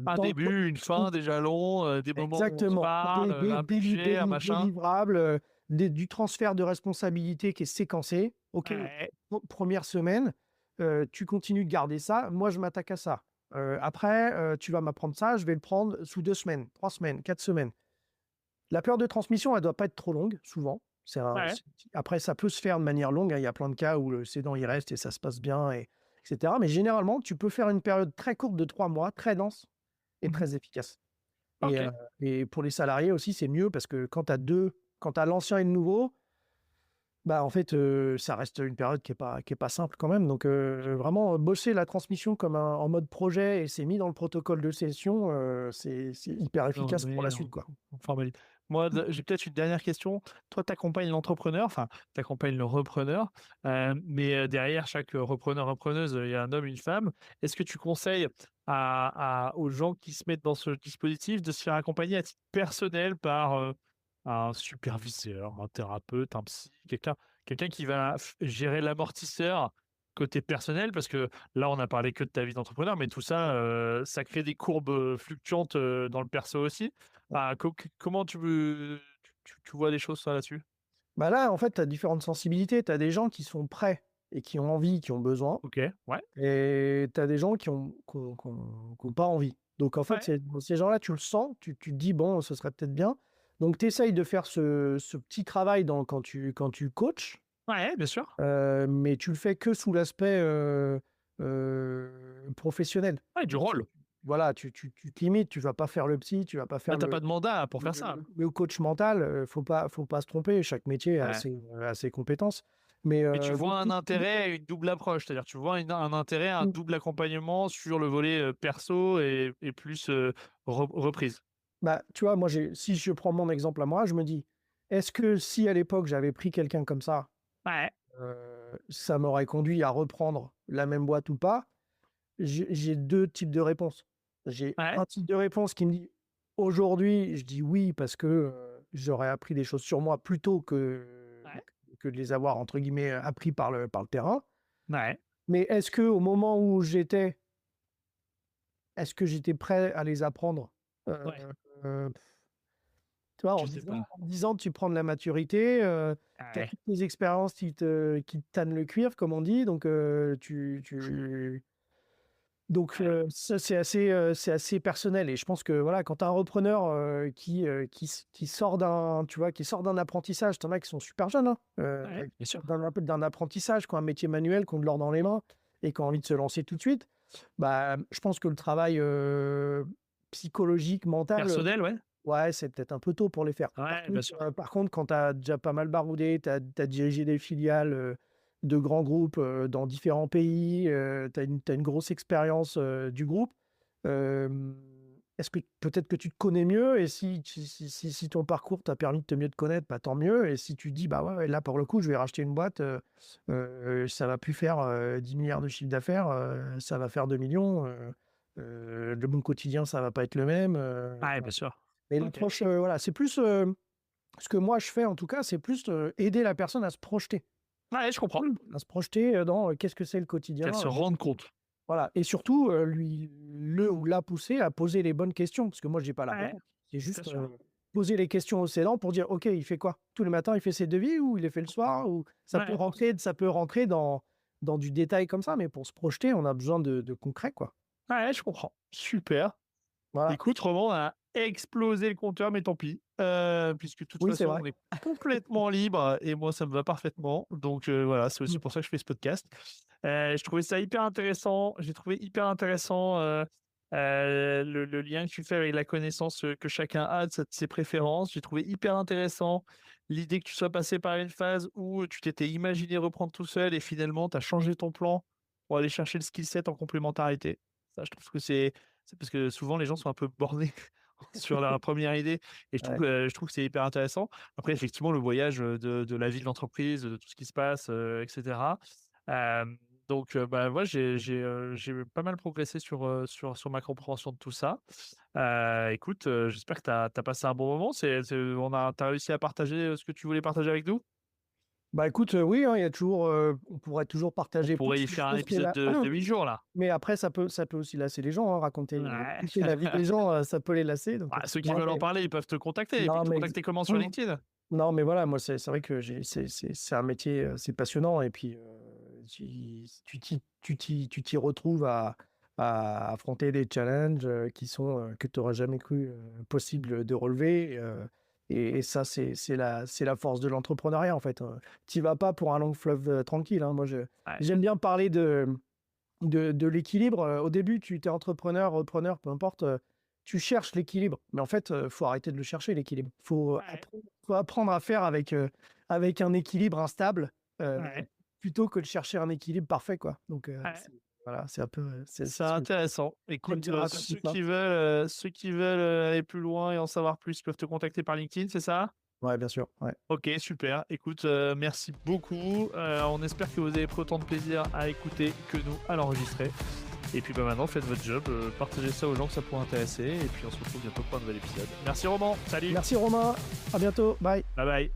Un dans le début, une fin, des jalons, des moments où on se exactement, parle, un budget, un des machin. livrables, du transfert de responsabilité qui est séquencé. OK, Ouais, première semaine, tu continues de garder ça. Moi, je m'attaque à ça. Après, tu vas m'apprendre ça. Je vais le prendre sous 2 semaines, 3 semaines, 4 semaines. La période de transmission, elle ne doit pas être trop longue, souvent. ouais. Après, ça peut se faire de manière longue, hein. Il y a plein de cas où le cédant y reste et ça se passe bien, etc. Mais généralement, tu peux faire une période très courte de 3 mois, très dense et Mhm. très efficace. Et, Ok. et pour les salariés aussi, c'est mieux parce que quand tu as l'ancien et le nouveau, bah, en fait, ça reste une période qui est pas simple quand même. Donc, vraiment, bosser la transmission comme en mode projet et c'est mis dans le protocole de session, c'est hyper Non, efficace pour mais la suite, quoi. on formalise. Moi, j'ai peut-être une dernière question. Toi, tu accompagnes l'entrepreneur, enfin, tu accompagnes le repreneur, mais derrière chaque repreneur, repreneuse, il y a un homme, une femme. Est-ce que tu conseilles aux gens qui se mettent dans ce dispositif de se faire accompagner à titre personnel par un superviseur, un thérapeute, un psy, quelqu'un qui va gérer l'amortisseur côté personnel? Parce que là, on a parlé que de ta vie d'entrepreneur, mais tout ça, ça crée des courbes fluctuantes dans le perso aussi. Ah, comment tu vois les choses ça là-dessus? Bah là, en fait, tu as différentes sensibilités. Tu as des gens qui sont prêts et qui ont envie, qui ont besoin, Ok, ouais, et tu as des gens qui ont pas envie. Donc, en fait, ouais, ces gens-là, tu le sens, tu te dis, bon, ce serait peut-être bien. Donc, tu essayes de faire ce petit travail quand tu coaches, ouais, bien sûr. mais tu le fais que sous l'aspect professionnel. Ouais, du rôle. Voilà, tu te limites, tu vas pas faire le psy, tu vas pas Ah, faire t'as pas de mandat pour faire le, ça. le coach mental. Faut pas se tromper. Chaque métier Ouais. a ses compétences. Mais Mais tu vois un donc, intérêt, une double approche, c'est-à-dire tu vois un intérêt, un double accompagnement sur le volet perso et plus reprise. bah, tu vois, si je prends mon exemple à moi, je me dis, est-ce que si à l'époque j'avais pris quelqu'un comme ça, Ouais, ça m'aurait conduit à reprendre la même boîte ou pas? J'ai deux types de réponses. J'ai ouais, un type de réponse qui me dit, aujourd'hui, je dis oui parce que j'aurais appris des choses sur moi plutôt ouais, que de les avoir, entre guillemets, appris par le terrain. ouais, Mais est-ce que au moment où est-ce que j'étais prêt à les apprendre? ouais, Heu, Tu vois, je sais pas. en 10 ans, tu prends de la maturité, tu as Ouais, toutes les expériences qui te tannent le cuir, comme on dit, donc ouais, ça, c'est assez personnel et je pense que, voilà, quand tu as un repreneur, qui sort qui sort d'un apprentissage, tu en as qui sont super jeunes, hein, ouais, bien sûr. d'un apprentissage, qui ont un métier manuel, qui ont de l'or dans les mains et qui ont envie de se lancer tout de suite. Bah, je pense que le travail, psychologique, mental, Personnel, ouais. ouais, c'est peut-être un peu tôt pour les faire. Ouais, bien sûr. Par contre, quand tu as déjà pas mal baroudé, tu as dirigé des filiales, de grands groupes, dans différents pays, tu as une grosse expérience, du groupe. Hem, Est-ce que peut-être que tu te connais mieux et si ton parcours t'a permis de mieux te connaître, bah, tant mieux et si tu dis: «Bah, ouais, ouais, là, pour le coup, je vais racheter une boîte, ça va plus faire, 10 000 000 de chiffre d'affaires, ça va faire 2 millions 000, mon quotidien, ça va pas être le même», Ouais, bien sûr. mais Ok. l'approche, voilà, c'est plus, ce que moi je fais en tout cas, c'est plus, aider la personne à se projeter. Ouais, je comprends. À se projeter, dans, qu'est-ce que c'est le quotidien, Qu'elle se rende compte. voilà et surtout, le ou la pousser à poser les bonnes questions parce que moi j'ai pas la Ouais, réponse. C'est bien juste, sûr. poser les questions au cédant pour dire: «OK, il fait quoi? Tous les matins, il fait ses devis ou il les fait le soir?» ou Ouais, ça peut rentrer dans du détail comme ça, mais pour se projeter, on a besoin de concret, quoi. ouais, je comprends. Super. Voilà. Écoute, Roman, on a explosé le compteur, mais tant pis. Puisque de toute Oui, c'est façon, vrai. on est complètement libre et moi, ça me va parfaitement. Donc voilà, c'est aussi pour ça que je fais ce podcast. Je trouvais ça hyper intéressant. J'ai trouvé hyper intéressant le lien que tu fais avec la connaissance que chacun a de ses préférences. J'ai trouvé hyper intéressant l'idée que tu sois passé par une phase où tu t'étais imaginé reprendre tout seul et finalement, tu as changé ton plan pour aller chercher le skill set en complémentarité. Ça, je trouve que c'est parce que souvent les gens sont un peu bornés sur la première idée et Ouais. je trouve que c'est hyper intéressant. Après, effectivement, le voyage de la vie de l'entreprise, de tout ce qui se passe, etc. Donc, bah, moi, j'ai pas mal progressé sur ma compréhension de tout ça. Écoute, j'espère que tu as passé un bon moment. T'as réussi à partager ce que tu voulais partager avec nous. Bah écoute, oui, hein, il y a toujours, on pourrait toujours On partager pourrait plus. y Mais je faire un pense que épisode de 8 jours là. mais après, ça peut aussi lasser les gens, hein, raconter, Ouais. raconter la vie des gens, ça peut les lasser. Donc, Bah, ceux qui non, veulent en parler, ils peuvent te contacter. Et puis non, te mais, contacter comment sur LinkedIn? non, mais voilà, moi, c'est vrai que c'est un métier, c'est passionnant. Et puis, tu t'y retrouves à affronter des challenges que tu n'auras jamais cru possible de relever. Et ça, c'est la force de l'entrepreneuriat, en fait. Tu vas pas pour un long fleuve tranquille, hein. Moi, Ouais. j'aime bien parler de l'équilibre. Au début, tu es entrepreneur, repreneur, peu importe. Tu cherches l'équilibre. Mais en fait, il faut arrêter de le chercher, l'équilibre. Ouais. Faut apprendre à faire avec un équilibre instable Ouais. plutôt que de chercher un équilibre parfait, quoi. Donc, Ouais. voilà, c'est un peu. C'est intéressant. Écoute, dire à ceux Cosma. qui veulent aller plus loin et en savoir plus peuvent te contacter par LinkedIn, c'est ça? Ouais, bien sûr. Ouais. Ok, super. Écoute, merci beaucoup. On espère que vous avez pris autant de plaisir à écouter que nous à l'enregistrer. Et puis bah, maintenant, faites votre job, partagez ça aux gens que ça pourrait intéresser. Et puis on se retrouve bientôt pour un nouvel épisode. Merci Roman, salut, Merci Romain. À bientôt. Bye. bye bye.